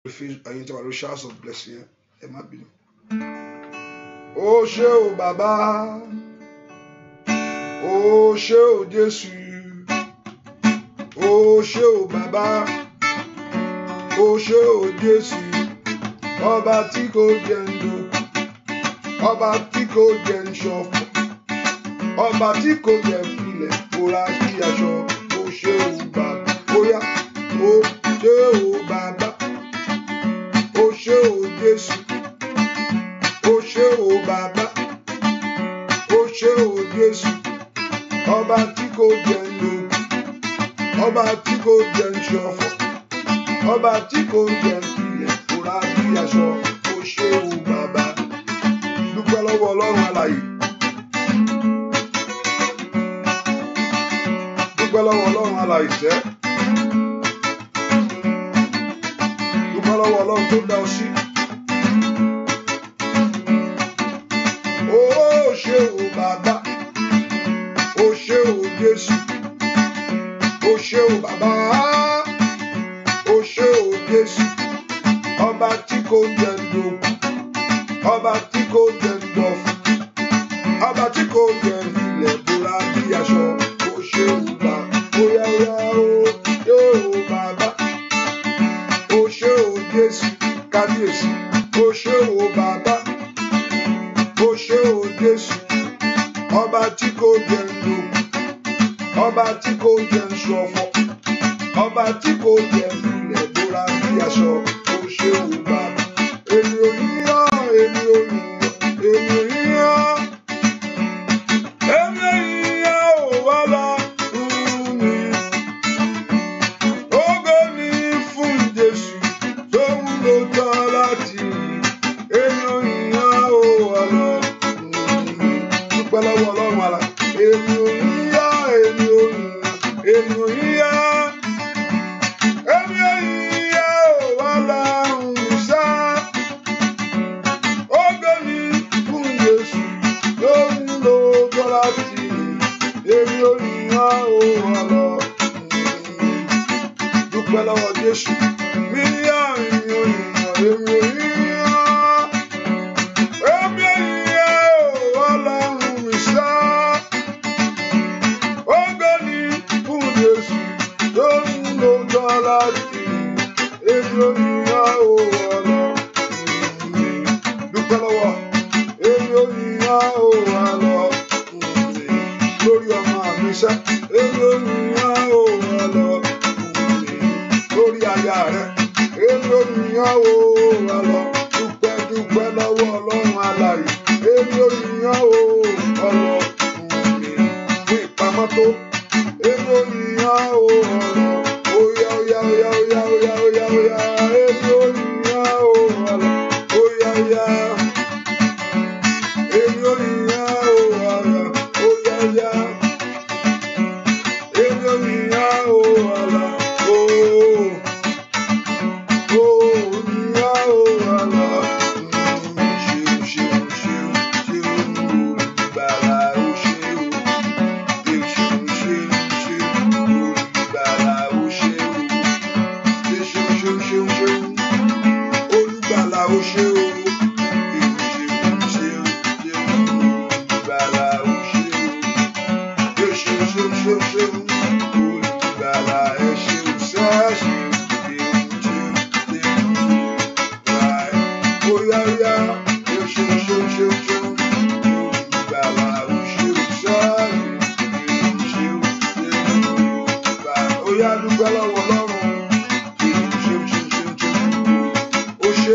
ẹ̀yin tí wà lórí showers of blessing ẹ má bínú. Ó ṣé o bàbá, ó ṣé o Jésù, ó ṣé o bàbá, ó ṣé o Jésù, ọba tí kò jẹ́ ń dòkú, ọba tí kò jẹ́ ń ṣọ̀fọ̀, ọba tí kò jẹ́ filẹ̀ kóra sí aṣọ. Ó ṣé o bàbá, bóyá ó ṣé o bàbá, ó ṣé o Jésù, ó ṣé o bàbá, ó ṣé o Jésù, ọba tí kò jẹ́ ń dòkú, ọba tí kò jẹ́ ń ṣọ̀fọ̀, ọba tí kò jẹ́ filẹ̀ kóra sí aṣọ. Ó ṣé o bàbá. Dúpẹ́ lọ́wọ́ Ọlọ́run alààyè. Dúpẹ́ lọ́wọ́ Ọlọ́run alààyè sẹ́. Dúpẹ́ lọ́wọ́ Ọlọ́run tó dá ọ sí. Ó ṣé o bàbá, ó ṣé o Jésù, ó ṣé o bàbá, ó ṣé o Jésù, ọba tí kò jẹ́ ń dòkú, ọba tí kò jẹ́ ń gbọ̀fọ̀, ọba tí kò jẹ́ ń filẹ̀ bóra bí aṣọ. Ó ṣé o bàbá, bóyá ó ṣé o bàbá, ó ṣé o Jésù, kábíyèsí, ó ṣé o bàbá, ó ṣé o Jésù, ọba tí kò jẹ́ ń dòkú, ọba tí kò jẹ́ ń ṣọ̀fọ̀, ọba tí kò jẹ́ ń filẹ̀ bóra bí aṣọ. Ó ṣé o bàbá. Èmi ò yíyan, èmi ò yíyan, èmi ò yíyan, èmi ò yíyan ò wá lọ́rùn mi. Ògo ni fún Jésù tóun ló tọ́ láti yìn. Èmi ò yíyan ò wá lọ́rùn mi. Dúpẹ́ lọ́wọ́ Ọlọ́run àlà. Èmi ò yíyan, èmi ò yíyan, èmi ò yíyan, èmi ò yíyan ò wá lọ́rùn mi sá. Ògo ni fún Jésù tóun ló tọ́ láti yìn. Èmi ò yíyan ò wá lọ́rùn mi. Dúpẹ́ lọ́wọ́ Jésù. Mi yíyan, èmi ò yíyan, èmi ò yíyan, èmi ò yíyan ò wá lọ́rùn mi sá. Ògo ni fún Jésù tóun ló tọ́ láti yìn. Èmi ò yíyan ò wá lọ́rùn mi. Dúpẹ́ lọ́wọ́. Èmi ò yíyan ò wá lọ́rùn mi. Lórí ọmọ mi sẹ́. Èmi ò yíyan ò wá lọ́rùn mi. Lórí aya rẹ̀. Èmi ò yíyan ò wá lọ. Dúpẹ́ dúpẹ́ lọ́wọ́ Ọlọ́run alààyè. Èmi ò yíyan ò wá lọ́rùn mi. Fún ìpamọ́ tó. Èmi ò yíyan ò wá lọ. Óyá óyá óyá óyá óyá óyá óyá. Èmi ò yíyan ò wá lọ. Óyá óyá. Èmi ò yíyan ò wá lọ. Óyá óyá. Èmi ò yíyan ò wá lọ.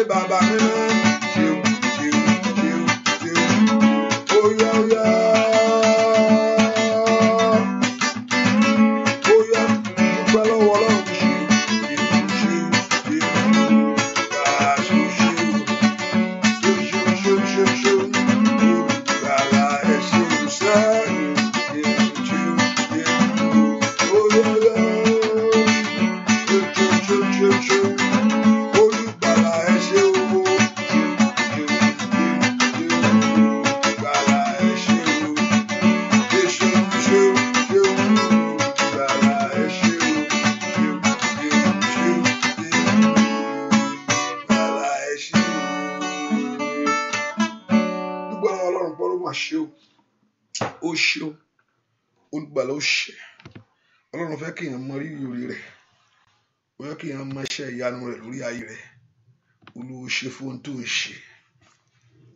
Bàbá mi. ṣé o, ó ṣé o, olùgbàlà ó ṣé. Ọlọ́run fẹ́ kí èèyàn mọ rírì orí rẹ̀, ó fẹ́ kí èèyàn mọ iṣẹ́ ìyanu rẹ̀ lórí ayé rẹ̀. Olúwa ó ṣé fún ohun tó ń ṣe,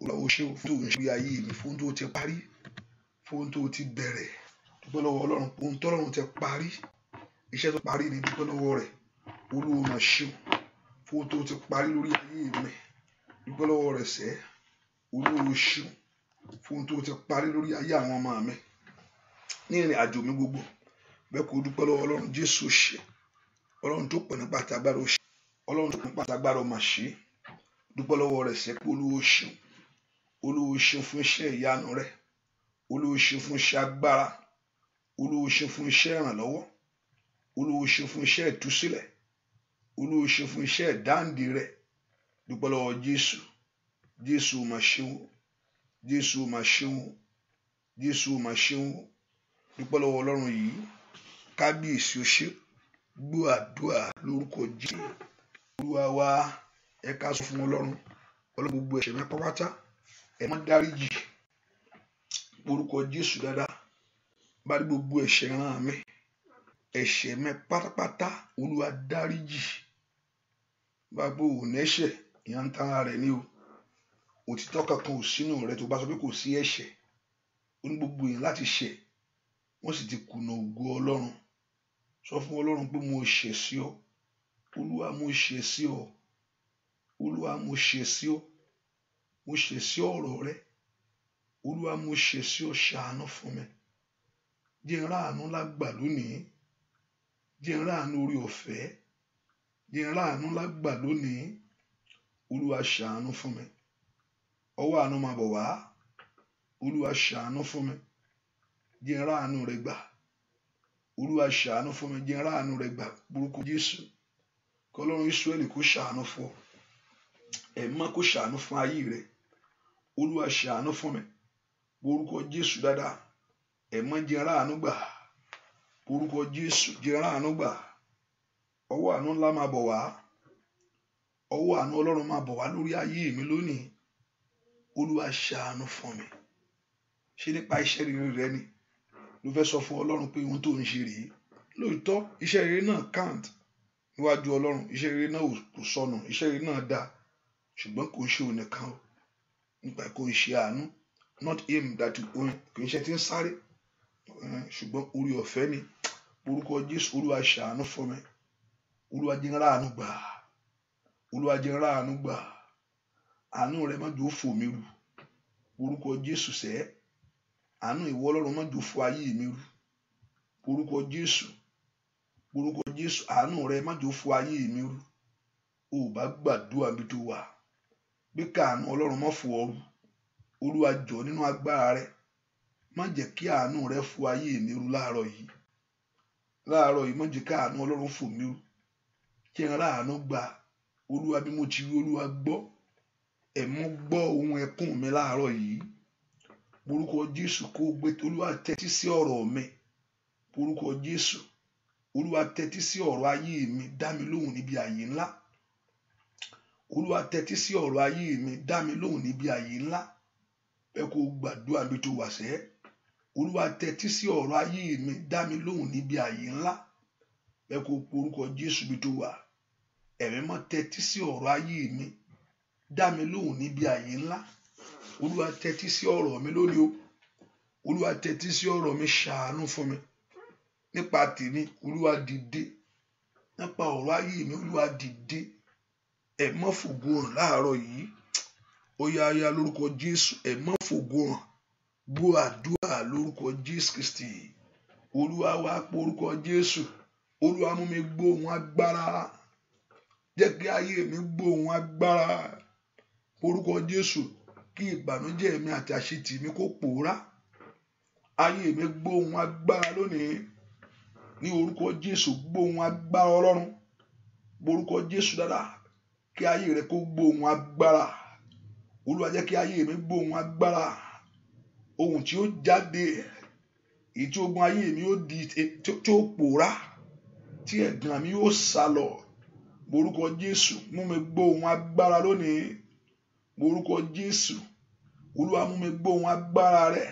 Olúwa ó ṣé fún ohun tó ń ṣe lórí ayé mi, fún ohun tó ti parí, fún ohun tó ti bẹ̀rẹ̀. Dúpẹ́ lọ́wọ́ Ọlọ́run, ohun tó Ọlọ́run ti parí, iṣẹ́ tó parí ni, dúpẹ́ lọ́wọ́ rẹ̀. Olúwa mà ṣé o fún ohun tó ti parí lórí ayé mi, dúpẹ́ lọ́wọ́ rẹ̀ sẹ́. Olúwa ó ṣé fún ohun tó ti parí lórí ayé àwọn ọmọ mi ní ìrìn àjò mi gbogbo. Bẹ́ẹ̀ kó dúpẹ́ lọ́wọ́ Ọlọ́run. Jésù ṣé, Ọlọ́run tó pọ̀ nípa àtàgbàrò ṣé, Ọlọ́run tó pọ̀ nípa àtàgbàrò mà ṣé. Dúpẹ́ lọ́wọ́ rẹ̀ sẹ́ pé Olúwa ṣé, Olúwa ṣé fún iṣẹ́ ìyanu rẹ̀, Olúwa ṣé fún iṣẹ́ agbára, Olúwa ṣé fún iṣẹ́ ìrànlọ́wọ́, Olúwa ṣé fún iṣẹ́ ìtúsílẹ̀, Olúwa ṣé fún iṣẹ́ ìdáǹdè rẹ̀. Dúpẹ́ lọ́wọ́ Jésù. Jésù mà ṣé o, Jésù mà ṣé o, Jésù mà ṣé o. Dúpẹ́ lọ́wọ́ Ọlọ́run yìí. Kábíyèsí o ṣé, gbọ́ àdúrà lórúkọ Jésù. Olúwa wa, ẹ ká sọ fún Ọlọ́run, Ọlọ́run gbogbo ẹ̀ṣẹ̀ mi pátápátá ẹ má dáríjì. Orúkọ Jésù dáadáa. Bá rí gbogbo ẹ̀ṣẹ̀ ràn mí, ẹ̀ṣẹ̀ mi pátápátá Olúwa dáríjì. Bá gbọ́ òun ẹ̀ṣẹ̀ ìyá ń tán ara rẹ̀ ní o. Òtítọ́ kankan ò sínú rẹ̀ tó bá sọ pé kò sí ẹ̀ṣẹ̀. Ó ní gbogbo èèyàn láti ṣẹ̀, wọ́n sì ti kùnà ògo Ọlọ́run. Sọ fún Ọlọ́run pé mo ṣẹ̀ sí ọ. Olúwa mo ṣẹ̀ sí ọ. Olúwa mo ṣẹ̀ sí ọ. Mo ṣẹ̀ sí ọ̀rọ̀ rẹ. Olúwa mo ṣẹ̀ sí ọ, ṣàánú fún mi. Jẹ́ n ráàánú lágbà lónìí. Jẹ́ n ráàánú orí ọ̀fẹ́. Jẹ́ n ráàánú lágbà lónìí. Olúwa ṣàánú fún mi. Ọwọ́ àánú máa bọ̀ wá. Olúwa ṣàánú fún mi. Jẹ́ n ráàánú rẹ gbà. Olúwa ṣàánú fún mi. Jẹ́ n ráàánú rẹ gbà. Orúkọ Jésù. Kí Ọlọ́run Ísírẹ́lì kó ṣàánú fún ọ. Ẹ̀mọ́ kó ṣàánú fún ayé rẹ. Olúwa ṣàánú fún mi. Orúkọ Jésù dáadáa. Ẹ̀mọ́ jẹ́ n ráàánú gbà. Orúkọ Jésù jẹ́ n ráàánú gbà. Ọwọ́ àánú ńlá máa bọ̀ wá. Ọwọ́ àánú Ọlọ́run máa bọ̀ wá lórí ayé mi lónìí. Olúwa ṣàánú fún mi. Ṣé nípa iṣẹ́ rere rẹ ni ló fẹ́ sọ fún Ọlọ́run pé ohun tó ń ṣe rèé? Lóòótọ́ iṣẹ́ rere náà count níwájú Ọlọ́run. Iṣẹ́ rere náà kò sọnù. Iṣẹ́ rere náà dáa. Ṣùgbọ́n kò ń ṣe òun nìkan o. Nípa kò ń ṣe àánú. Not him that kò ń ṣe tí ń sáré. Ṣùgbọ́n orí ọ̀fẹ́ ni. Orúkọ Jésù. Olúwa ṣàánú fún mi. Olúwa jẹ́ n ráàánú gbà. Olúwa jẹ́ n ráàánú gbà. Àánú rẹ má jò fò mí rù. Orúkọ Jésù sẹ́. Àánú ìwọ Ọlọ́run má jò fò ayé mi rù. Orúkọ Jésù. Orúkọ Jésù. Àánú rẹ má jò fò ayé mi rù. O bá gbàdúrà bí tó wà. Bí káàánú Ọlọ́run má fò ọ rù. Olúwa jọ̀ọ́ nínú agbára rẹ. Má jẹ́ kí àánú rẹ fò ayé mi rù láàárọ̀ yìí. Láàárọ̀ yìí má jẹ́ kí àánú Ọlọ́run fò mí rù. Kí n ráàánú gbà. Olúwa bí mo ti rí, Olúwa gbọ́. Ẹ̀mọ́ gbọ́ ohun ẹkún mi láàárọ̀ yìí. Orúkọ Jésù kó gbé. Olúwa tẹ́tí sí ọ̀rọ̀ mi. Orúkọ Jésù. Olúwa tẹ́tí sí ọ̀rọ̀ ayé mi. Dá mi lóhùn níbi ààyè ńlá. Olúwa tẹ́tí sí ọ̀rọ̀ ayé mi. Dá mi lóhùn níbi ààyè ńlá. Ẹ kó gbàdúrà bí tó wà sẹ́. Olúwa tẹ́tí sí ọ̀rọ̀ ayé mi. Dá mi lóhùn níbi ààyè ńlá. Ẹ kó orúkọ Jésù bí tó wà. Ẹ̀mí mọ́ tẹ́tí sí ọ̀rọ̀ ayé mi. Dá mi lóhùn níbi ààyè ńlá. Olúwa tẹ́tí sí ọ̀rọ̀ mi lónìí o. Olúwa tẹ́tí sí ọ̀rọ̀ mi, ṣàánú fún mi. Nípa tèmi, Olúwa dìde. Nípa ọ̀rọ̀ ayé mi, Olúwa dìde. Ẹ má fògo hàn láàárọ̀ yìí. Ó yá yá lórúkọ Jésù. Ẹ má fògo hàn. Gbọ́ àdúrà lórúkọ Jésù Kristi. Olúwa wá pọ̀ orúkọ Jésù. Olúwa mú mi gbọ́ ohùn agbára. Jẹ́ kí ayé mi gbọ́ ohùn agbára. Orúkọ Jésù. Kí ìbànújẹ́ mi àti àṣetì mi kó pòórá. Ayé mi gbọ́ ohùn agbára lónìí. Ní orúkọ Jésù, gbọ́ ohùn agbára Ọlọ́run. Orúkọ Jésù dáadáa. Kí ayé rẹ kó gbọ́ ohùn agbára. Olúwa jẹ́ kí ayé mi gbọ́ ohùn agbára. Ohùn tí ó jáde. Èyí tí ogun ayé mi ó di tí ó pòórá. Tí ẹ̀gàn mi ó sálọ. Orúkọ Jésù, mú mi gbọ́ ohùn agbára lónìí. Orúkọ Jésù. Olúwa mú mi gbóhùn agbára rẹ̀.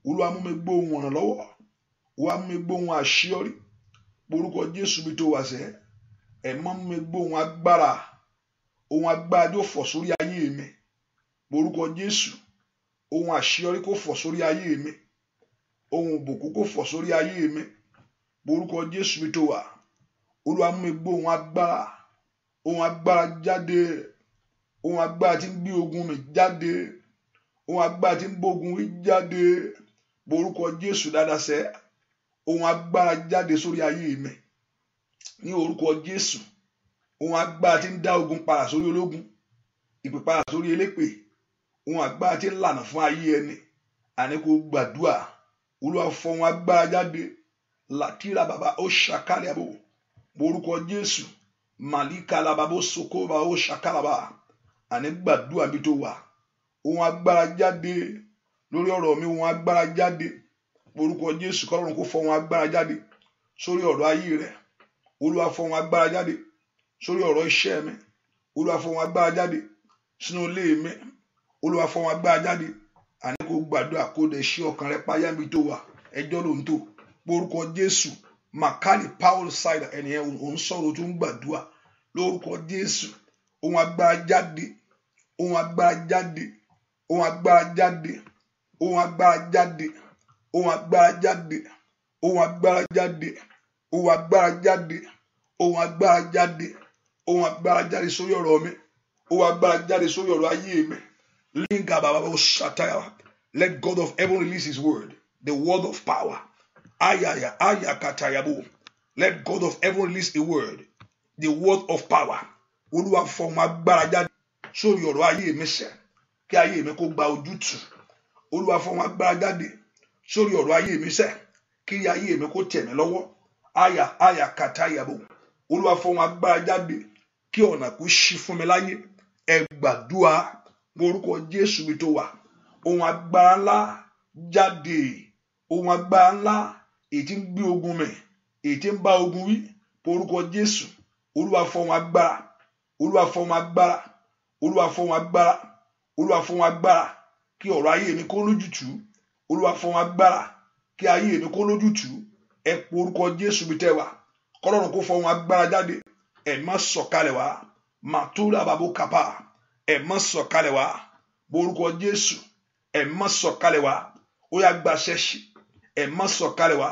Olúwa mú mi gbóhùn ìrànlọ́wọ́. Olúwa mú mi gbóhùn àṣeyọrí. Orúkọ Jésù bí tó wà sẹ́. Ẹ̀mọ́ mú mi gbóhùn agbára. Ohun agbára yóò fọ̀ sórí ayé mi. Orúkọ Jésù. Ohun àṣeyọrí kó fọ̀ sórí ayé mi. Ohun ìbùkún kó fọ̀ sórí ayé mi. Orúkọ Jésù bí tó wà. Olúwa mú mi gbóhùn agbára. Ohun agbára jáde. Ohun agbára tí ń gbé ogun mi jáde. Ohun agbára tí ń gbógun rí jáde. Orúkọ Jésù dáadáa sẹ́. Ohun agbára jáde sórí ayé mi. Ní orúkọ Jésù. Ohun agbára tí ń dá ogun padà sórí ológun. Ìpè padà sórí elépè. Ohun agbára tí ń lànà fún ayé ẹni. Àní kó gbàdúrà. Olúwa fọ̀ ohun agbára jáde. Látìrà bàbá ó ṣàkálẹ̀ àbò. Orúkọ Jésù. Màlíkà làbàbò sokóba ó ṣàkálàbà. Àní gbàdúrà bí tó wà. Ohun agbára jáde lórí ọ̀rọ̀ mi. Ohun agbára jáde. Orúkọ Jésù kọ́lọ́run kó fọ̀ ohun agbára jáde sórí ọ̀rọ̀ ayé rẹ̀. Olúwa fọ̀ ohun agbára jáde sórí ọ̀rọ̀ iṣẹ́ mi. Olúwa fọ̀ ohun agbára jáde sínú ilé mi. Olúwa fọ̀ ohun agbára jáde. Àní kó gbàdúrà kó dẹ̀ ṣí ọkàn rẹ payá bí tó wà. Ẹjọ́ ló ń tò. Orúkọ Jésù. Makali Paul Sida ẹnìyẹn òun sọ̀rọ̀ tó ń gbàdúrà. Lórúkọ Jésù. Ohun agbára jáde. Ohun agbára jáde. Ohun agbára jáde. Ohun agbára jáde. Ohun agbára jáde. Ohun agbára jáde. Ohun agbára jáde. Ohun agbára jáde. Ohun agbára jáde sórí ọ̀rọ̀ mi. Ohun agbára jáde sórí ọ̀rọ̀ ayé mi. Linga baba o shataya. Let God of heaven release his word. The word of power. Ayaya ayakatayabo. Let God of heaven release a word. The word of power. Olúwa fọ̀ ohun agbára jáde sórí ọ̀rọ̀ ayé mi sẹ́. Kí ayé mi kó gba ojútùú. Olúwa fọ̀ ohun agbára jáde sórí ọ̀rọ̀ ayé mi sẹ́. Kí ayé mi kó tẹ̀ mí lọ́wọ́. Aya katayabo. Olúwa fọ̀ ohun agbára jáde. Kí ọ̀nà kó ṣí fún mi láyé. Ẹ gbàdúrà. Orúkọ Jésù bí tó wà. Ohun agbára ńlá jáde. Ohun agbára ńlá èyí tí ń gbé ogun mi. Èyí tí ń bá ogun wí. Orúkọ Jésù. Olúwa fọ̀ ohun agbára. Olúwa fọ̀ ohun agbára. Olúwa fọ̀ ohun agbára. Olúwa fọ̀ ohun agbára. Kí ọ̀rọ̀ ayé mi kó lójútùú. Olúwa fọ̀ ohun agbára. Kí ayé mi kó lójútùú. Ẹ pe orúkọ Jésù bí tẹ́ wà. Kọ́lọ́run kó fọ̀ ohun agbára jáde. Ẹ má sọ̀kalẹ̀ wá. Màtúrà bàbá kàpá. Ẹ má sọ̀kalẹ̀ wá. Orúkọ Jésù. Ẹ má sọ̀kalẹ̀ wá. Ó yá gba ṣẹ́ṣì. Ẹ má sọ̀kalẹ̀ wá.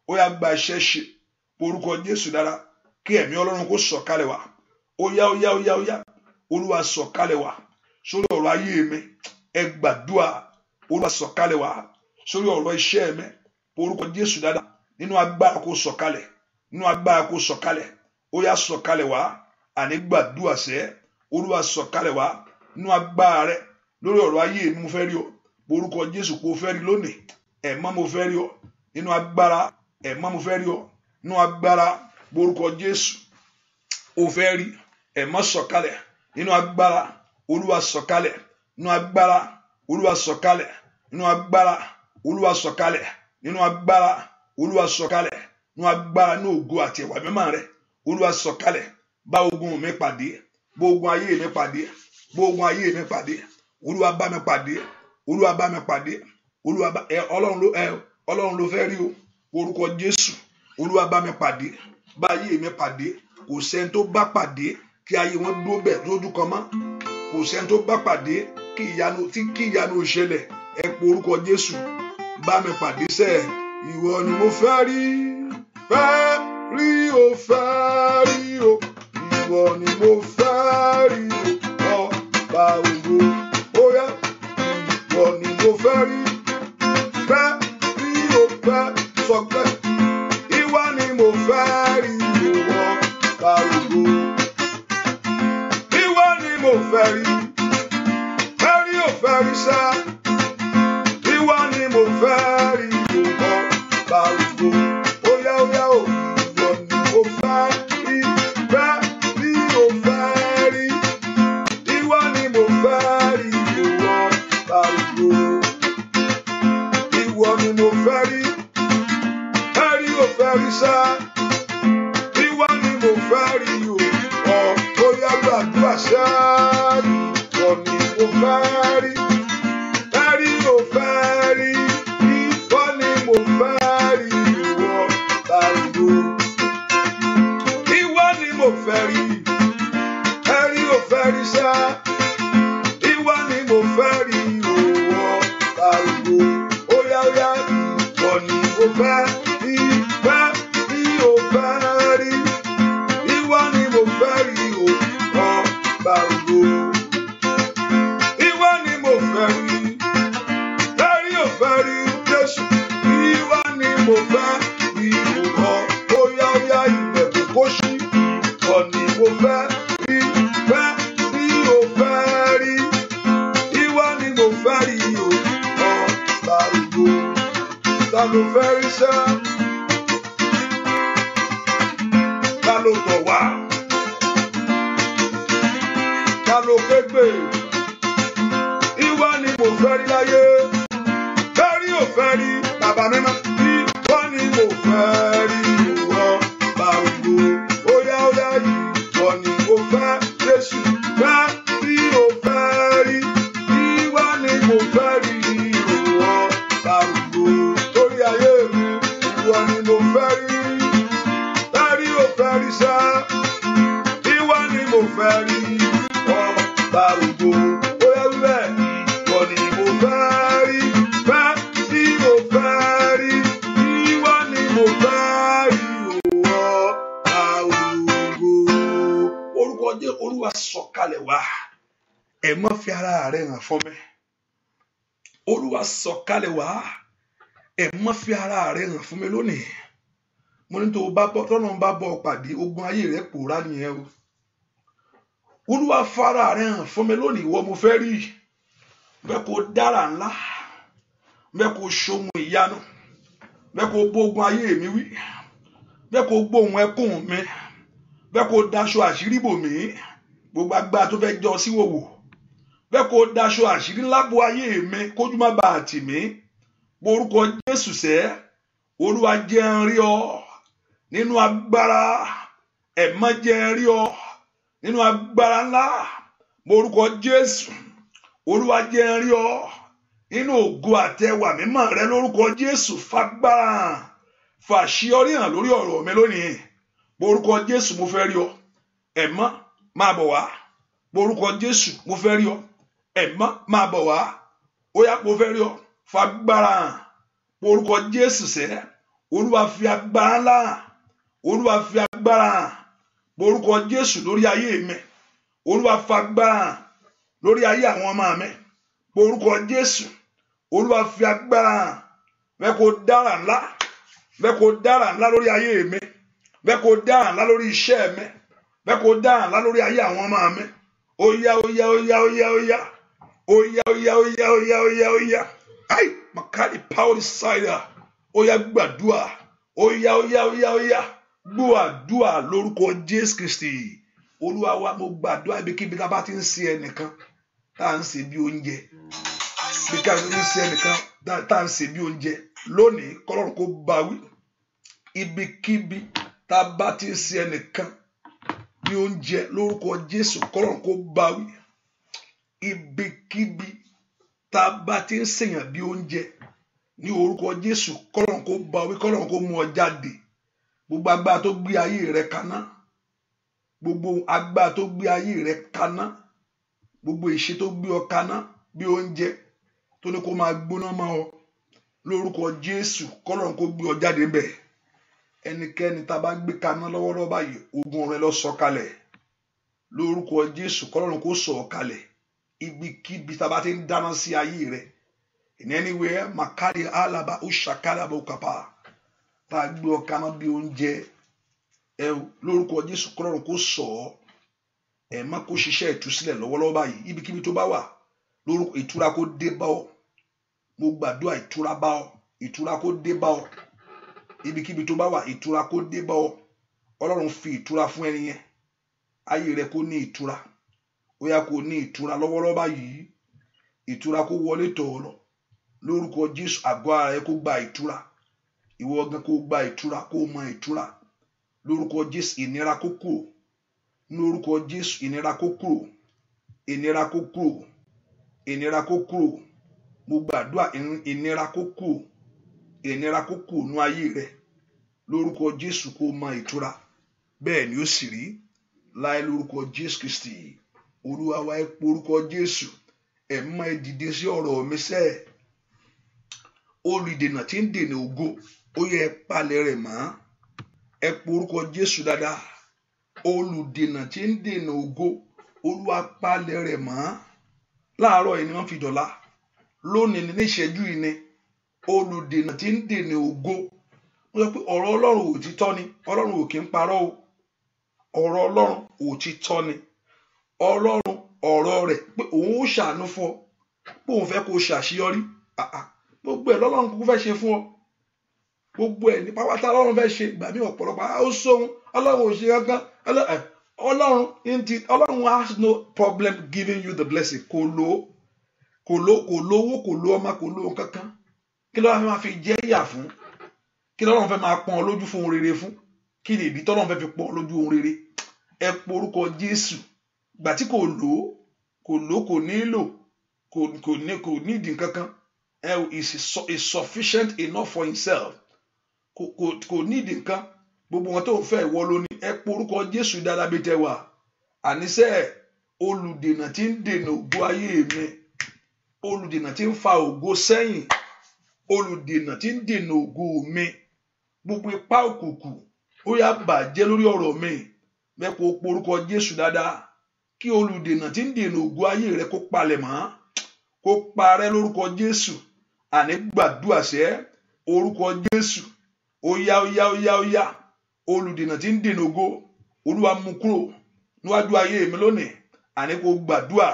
Ó yá gba ṣẹ́ṣì. Orúkọ Jésù dára. Kí ẹ̀mí Ọlọ́run kó sọ̀kalẹ̀ wá. Ó yá ó yá ó yá ó yá. Olúwa sọ̀kalẹ̀ wá sórí ọ̀rọ̀ ayé mi. Ẹ gbàdúrà. Olúwa sọ̀kalẹ̀ wá sórí ọ̀rọ̀ iṣẹ́ mi. Orúkọ Jésù dára. Nínú agbára kó sọ̀kalẹ̀. Nínú agbára kó sọ̀kalẹ̀. Ó yá sọ̀kalẹ̀ wá. Àní gbàdúrà sẹ́. Olúwa sọ̀kalẹ̀ wá. Nínú agbára rẹ lórí ọ̀rọ̀ ayé mi mo fẹ́ rí ọ. Orúkọ Jésù kó fẹ́ rí lónìí. Ẹ̀mọ́ mo fẹ́ rí ọ. Nínú agbára. Ẹ̀mọ́ mo fẹ́ rí ọ. Nínú agbára. Orúkọ Jésù. Ó fẹ́ rí. Ẹ̀mọ́ sọ̀kalẹ̀. Nínú agbára. Olúwa sọ̀kalẹ̀. Nínú agbára. Olúwa sọ̀kalẹ̀. Nínú agbára. Olúwa sọ̀kalẹ̀. Nínú agbára. Olúwa sọ̀kalẹ̀. Nínú agbára ní ògo àti ẹwà mímọ́ rẹ̀. Olúwa sọ̀kalẹ̀. Bá ogun mi pàdé. Bá ogun ayé mi pàdé. Bá ogun ayé mi pàdé. Olúwa bá mi pàdé. Olúwa bá mi pàdé. Olúwa bá Ọlọ́run ló fẹ́ rí o. Orúkọ Jésù. Olúwa bá mi pàdé. Bá ayé mi pàdé. Kò sẹ́ni tó bá pàdé kí ayé wọn dúró bẹ̀ lójú kan mọ́. Kò sẹ́ni tó bá pàdé kí ìyanu ṣẹlẹ̀. Ẹ pe orúkọ Jésù. Bá mi pàdé sẹ́. Ìwọ ni mo fẹ́ rí. Fẹ́ rí o fẹ́ rí o. Ìwọ ni mo fẹ́ rí o. Ọba ògo. Ó yá. Ìwọ ni mo fẹ́ rí. Fẹ́ rí o fẹ́ sọ pé. Ìwọ ni mo fẹ́ rí o. Ọba ògo. Ìwọ ni mo fẹ́ rí. Fẹ́ rí o fẹ́ rí sá. Ìwọ ni mo fẹ́ rí o. Ọba ògo. Ó yá ó yá o. Ìwọ ni mo fẹ́ rí. Fẹ́ rí o fẹ́ rí. Ìwọ ni mo fẹ́ rí o. Ọba ògo. Ìwọ ni mo fẹ́ rí. Fẹ́ rí o fẹ́ rí sá. Ìwọ ni mo fẹ́ rí o. Ó yá gbàdúrà sá. Ìwọ ni mo fẹ́ rí. ò fẹ́ rí sá. Ìwọ ni mo fẹ́ rí òwò àrùgbó. Óyá óyá ìwọ ni mo fẹ́ rí fẹ́ bí o fẹ́ rí. Ìwọ ni mo fẹ́ rí òwò àrùgbó. Ìwọ ni mo fẹ́ rí. Fẹ́rí ò fẹ́ rí Jésù. Ìwọ ni mo fẹ́ rí òwò. Óyá óyá ilẹ̀kùn kó ṣí. Ìwọ ni mo fẹ́ rí fẹ́ bí o fẹ́ rí. Ìwọ ni mo fẹ́ rí òwò àrùgbó. Ta ló fẹ́ rí sá? Ta ló tọ̀ wá? Ta ló kégbè? Ìwọ ni mo fẹ́ rí láyé. Fẹ́rí ò fẹ́ rí bàbá mímọ́. Ìwọ ni mo fẹ́ rí ìwọ àrùgbó. Óyá óyá ìwọ ni mo fẹ́ Jésù. Fẹ́ bí o fẹ́ rí. Ìwọ ni mo fẹ́ rí ìwọ àrùgbó. Lórí ayé mi, ìwọ ni mo fẹ́ rí. Fẹ́rí ò fẹ́ rí sá. Ìwọ ni mo fẹ́ rí ìwọ àrùgbó. Óyá wíwẹ̀, ìwọ ni mo fẹ́ rí. Fẹ́ bí mo fẹ́ rí. Ìwọ ni mo fẹ́ rí ìwọ àrùgbó. Orúkọ jẹ́ Olúwa sọ̀kalẹ̀ wá. Ẹ má fi ara rẹ̀ hàn fún mi. Olúwa sọ̀kalẹ̀ wá. Ẹ má fi ara rẹ̀ hàn fún mi lónìí. Mo ní tó bá bọ́ tọ́nà bá bọ́ pàdé ogun ayé rẹ̀ pòórá nìyẹn o. Olúwa fara rẹ̀ hàn fún mi lónìí. Ìwọ mo fẹ́ rí. Bẹ́ẹ̀ kó dára ńlá. Bẹ́ẹ̀ kó ṣohun ìyanu. Bẹ́ẹ̀ kó bógun ayé mi wí. Bẹ́ẹ̀ kó gbóhùn ẹkún mi. Bẹ́ẹ̀ kó daṣọ àṣírí bò mí. Gbogbo agbára tó fẹ́ jọ sí wòwò. Bẹ́ẹ̀ kó daṣọ àṣírí ńlá bo ayé mi kójú má bàa tì mí. Orúkọ Jésù sẹ́. Olúwa jẹ́ n rí ọ nínú agbára. Ẹ̀mọ́ jẹ́ n rí ọ nínú agbára ńlá. Orúkọ Jésù. Olúwa jẹ́ n rí ọ nínú ògo àtẹwà mímọ́ rẹ lórúkọ Jésù. Fagbára fàṣíọrí hàn lórí ọ̀rọ̀ mi lónìí. Orúkọ Jésù mo fẹ́ rí ọ. Ẹ̀mọ́ máa bọ̀ wá. Orúkọ Jésù mo fẹ́ rí ọ. Ẹ̀mọ́ máa bọ̀ wá. Ó yá mo fẹ́ rí ọ. Fagbára hàn. Orúkọ Jésù sẹ́. Olúwa fi agbára ńlá hàn. Olúwa fi agbára hàn. Orúkọ Jésù lórí ayé mi. Olúwa fagbára hàn lórí ayé àwọn ọmọ mi. Orúkọ Jésù. Olúwa fi agbára hàn. Bẹ́ẹ̀ kó dára ńlá. Bẹ́ẹ̀ kó dára ńlá lórí ayé mi. Bẹ́ẹ̀ kó dára ńlá lórí iṣẹ́ mi. Bẹ́ẹ̀ kó dára ńlá lórí ayé àwọn ọmọ mi. Óyá óyá óyá óyá óyá. Óyá óyá óyá óyá óyá óyá. Ai makari power cider. Óyá gbàdúà. Óyá óyá óyá óyá. Gbàdúà lórúkọ Jésù Kristi. Olúwa wa mo gbàdúà ibikíbi tá bá ti ń ṣe ẹnìkan tá ń ṣe bí oúnjẹ. Bí ká ń ṣe ẹnìkan tá ń ṣe bí oúnjẹ. Lónìí kọ́lọ́run kó bá wí. Ibikíbi tá bá ti ń ṣe ẹnìkan bí oúnjẹ lórúkọ Jésù kọ́lọ́run kó bá wí. Ibikíbi tá bá ti ń ṣèyàn bí oúnjẹ ní orúkọ Jésù kọ́lọ́run kó bá wí. Kọ́lọ́run kó mú ọ jáde. Gbogbo agbára tó gbé ayé rẹ kaná. Gbogbo agbára tó gbé ayé rẹ kaná. Gbogbo ìṣe tó gbé ọ kaná bí oúnjẹ tó ní kó máa gbóná mọ́ ọ lórúkọ Jésù kọ́lọ́run kó gbé ọ jáde ńbẹ̀. Ẹnikẹ́ni tá bá gbé kaná lọ́wọ́lọ́wọ́ báyìí ogun rẹ lọ sọ̀kalẹ̀ lórúkọ Jésù kọ́lọ́run kó sọ̀kalẹ̀. Ibikíbi tá bá ti ń dáná sí ayé rẹ in anywhere makari alaba ushakala bokapa tá gbé ọ kaná bí oúnjẹ lórúkọ Jésù kọ́lọ́run kó sọ ọ́. Ẹ má kó ṣiṣẹ́ ìtúsílẹ̀ lọ́wọ́lọ́wọ́ báyìí. Ibikíbi tó bá wà lórúkọ ìtura kó dé bá ọ. Mo gbàdúrà ìtura bá ọ. Ìtura kó dé bá ọ. Ibikíbi tó bá wà ìtura kó dé bá ọ. Ọlọ́run fi ìtura fún ẹni yẹn. Ayé rẹ kó ní ìtura. Ó yá kó ní ìtura lọ́wọ́lọ́wọ́ báyìí. Ìtura kó wọlé tọ̀ ọ́ lọ. Lórúkọ Jésù àgọ́ ara rẹ kó gba ìtura. Ìwọ gan kó gba ìtura kó mọ ìtura. Lórúkọ Jésù ìnira kó kúrò. Lórúkọ Jésù ìnira kó kúrò. Ìnira kó kúrò. Ìnira kó kúrò. Mo gbàdúrà ìnira kó kúrò. Ìnira kó kúrò nú ayé rẹ. Lórúkọ Jésù kó mọ ìtura. Bẹ́ẹ̀ ni ó sì rí láì lórúkọ Jésù Kristi Olúwa wa ẹ porúkọ Jésù ẹ̀mí ẹ dìde sí ọ̀rọ̀ mi sẹ́ olùdènà tí ń dènà ògo ó yẹ ẹ palẹ̀ rẹ̀ mọ́ ẹ porúkọ Jésù dáadáa olùdènà tí ń dènà ògo Olúwa palẹ̀ rẹ̀ mọ́ láàárọ̀ yìí ni wọ́n fi dọ̀la lónìí ní ìṣẹ́jú yìí ni olùdènà tí ń dènà ògo ó yẹ pé ọ̀rọ̀ Ọlọ́run òtítọ́ ni Ọlọ́run ò kí ń parọ́ o ọ̀rọ̀ Ọlọ́run òtítọ́ ni Ọlọ́run ọ̀rọ̀ rẹ̀ pé òun ó ṣàánú fún ọ pé òun fẹ́ kó o ṣàṣeyọrí gbogbo ẹ̀ lọ́lọ́run kúkú fẹ́ ṣe fún ọ gbogbo ẹ̀ ní pátá Ọlọ́run fẹ́ ṣe ìgbà mí ọ̀pọ̀lọpọ̀ ó sóhun Ọlọ́run ò ṣe gángan Ọlọ́run has no problem giving you the blessing kò lówó kò ọmọ kò lówó kankan kí ló máa fi jẹ́ ìyà fún kí lọ́lọ́run fẹ́ máa pọ́n ọ lójú fún ohun rere fún kí ni ìdí tọ́lọ́run fẹ́ fi pọ́n ọ lójú ohun rere ẹ porúkọ Jésù gbà tí kò nílò kò nídìí kankan is sufficient enough for himself kò nídìí nǹkan gbogbo wọn tó ń fẹ́ ìwọ lóní ẹ porúkọ Jésù dáadáa bí tẹ wà àníṣe olùdènà tí ń dènà ògo ayé mi olùdènà tí ń fa ògo sẹ́yìn olùdènà tí ń dènà ògo mi gbogbo ipá òkùnkùn ó yá bàjẹ́ lórí ọ̀rọ̀ mi mẹ́kọ̀ọ́ porúkọ Jésù dáadáa kí olùdènà tí ń dènà ògo ayé rẹ kó palẹ̀ mọ́ kó parẹ́ lórúkọ Jésù àní gbàdúrà sẹ́ orúkọ Jésù ó yá olùdènà tí ń dènà ògo Olúwa mú kúrò níwájú ayé mi lónìí àní kó gbàdúrà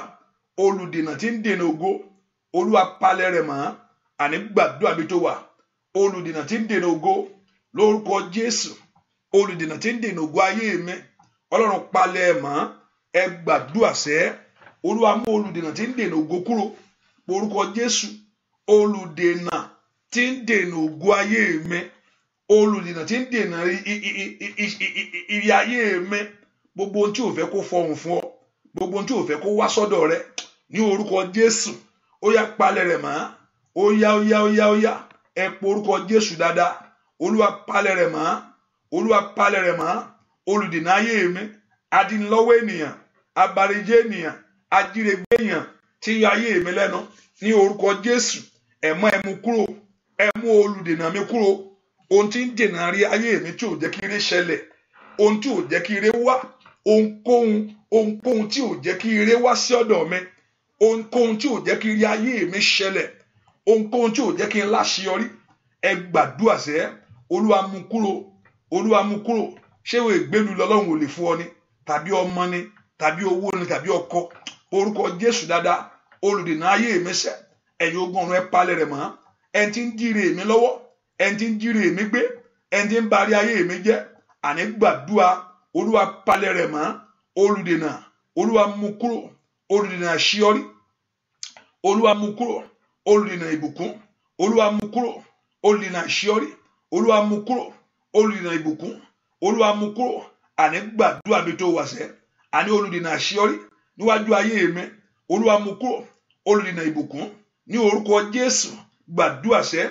olùdènà tí ń dènà ògo Olúwa palẹ̀ rẹ̀ mọ́ àní gbàdúrà bí tó wà olùdènà tí ń dènà ògo lórúkọ Jésù olùdènà tí ń dènà ògo ayé mi Ọlọ́run palẹ̀ mọ́ ẹ gbàdúrà sẹ́ Olúwa mú olùdènà tí ń dènà ògo kúrò orúkọ Jésù olùdènà tí ń dènà ògo ayé mi olùdènà tí ń dènà ìrì ayé mi gbogbo ohun tí ò fẹ́ kó fọhùn fún ọ gbogbo ohun tí ò fẹ́ kó wá sọ́dọ̀ rẹ ní orúkọ Jésù ó yá palẹ̀ rẹ̀ mọ́ ó yá ẹ po orúkọ Jésù dáadáa Olúwa palẹ̀ rẹ̀ mọ́ olùdènà ayé mi adínlọ́wọ́ ènìyàn abarijẹ́ ènìyàn ajírégbé ènìyàn tí yọ ayé mi lẹ́nu ní orúkọ Jésù ẹ mú kúrò ẹ mú olùdènà mi kúrò ohun tí ń dènà rí ayé mi tí ò jẹ́ kí ire ṣẹlẹ̀ ohun tí ò jẹ́ kí ire wá ohunkóhun tí ò jẹ́ kí ire wá sí ọ̀dọ̀ mi ohunkóhun tí ò jẹ́ kí ire ayé mi ṣẹlẹ̀ ohunkóhun tí ò jẹ́ kí n láṣeyọrí ẹ gbàdúrà sẹ́ Olúwa mú kúrò ṣé ìwé ìgbélu lọ́lọ́run ò lè fún ọ ni tàbí ọmọ ni tàbí owó ni tàbí ọkọ orúkọ Jésù dáadáa olùdènà ayé mi sẹ́ ẹ̀yin ogun ọ̀run ẹ palẹ̀ rẹ̀ mọ́ ẹni tí ń jíire mi lọ́wọ́ ẹni tí ń jíire mi gbé ẹni tí ń bari ayé mi jẹ́ àní gbàdúrà Olúwa palẹ̀ rẹ̀ mọ́ olùdènà Olúwa mú kúrò olùdènà àṣeyọrí Olúwa mú kúrò olùdènà ìbùkún Olúwa mú kúrò olùdènà àṣeyọrí Olúwa mú kúrò olùdènà ìbùkún Olúwa mú kúrò àní gbàdúrà bí tó wà sẹ́ àní olùdènà àṣeyọrí níwájú ayé mi Olúwa mú kúrò olùdènà ìbùkún ní orúkọ Jésù gbàdúrà sẹ́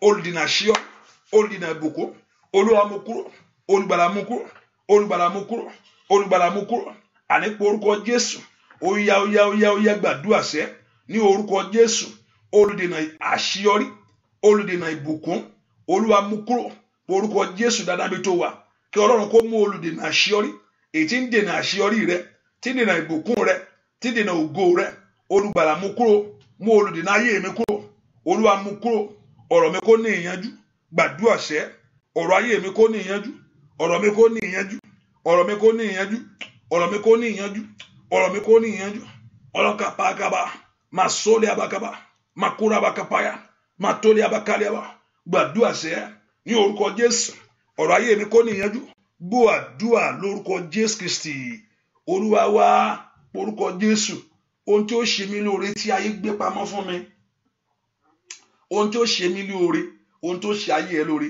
olùdènà àṣeyọrí olùdènà ìbùkún Olúwa mú kúrò olùgbàlà mú kúrò olùgbàlà mú kúrò olùgbàlà mú kúrò àní pé orúkọ Jésù ó yá gbàdúrà sẹ́ ní orúkọ Jésù olùdènà àṣeyọrí olùdènà ìbùkún Olúwa mú kúrò orúkọ Jésù dáadáa bí tó wà kí Ọlọ́run kó mú olùdènà àṣeyọrí èyí tí ń dènà àṣeyọrí rẹ tí ń dènà ìbùkún rẹ tí ń dènà ògo rẹ olùgbàlà mú kúrò mú olùdènà ayé mi kúrò Olúwa mú kúrò ọ̀rọ̀ mi kó ní ìyanjú gbàdúrà sẹ́ ọ̀rọ̀ ayé mi kó ní ìyanjú ọ̀rọ̀ mi kó ní ìyanjú ọ̀rọ̀ mi kó ní ìyanjú ọ̀rọ̀ mi kó ní ìyanjú ọ̀rọ̀ mi kó ní ìyanjú ọlọ́kàpákàbà màsólé abakaba màkúrà abakapaya màtólé abakaliaba gbàdúrà sẹ́ ní orúkọ Jésù ọ̀rọ̀ ayé mi kó ní ìyanjú gbọ́ àdúrà lórúkọ Jésù Kristi Olúwa wa orúkọ Jésù ohun tí ó ṣe mí lóore tí ayé gbé pamọ́ fún mi ohun tí ó ṣe mí lóore ohun tó ṣe ayé ẹ lóore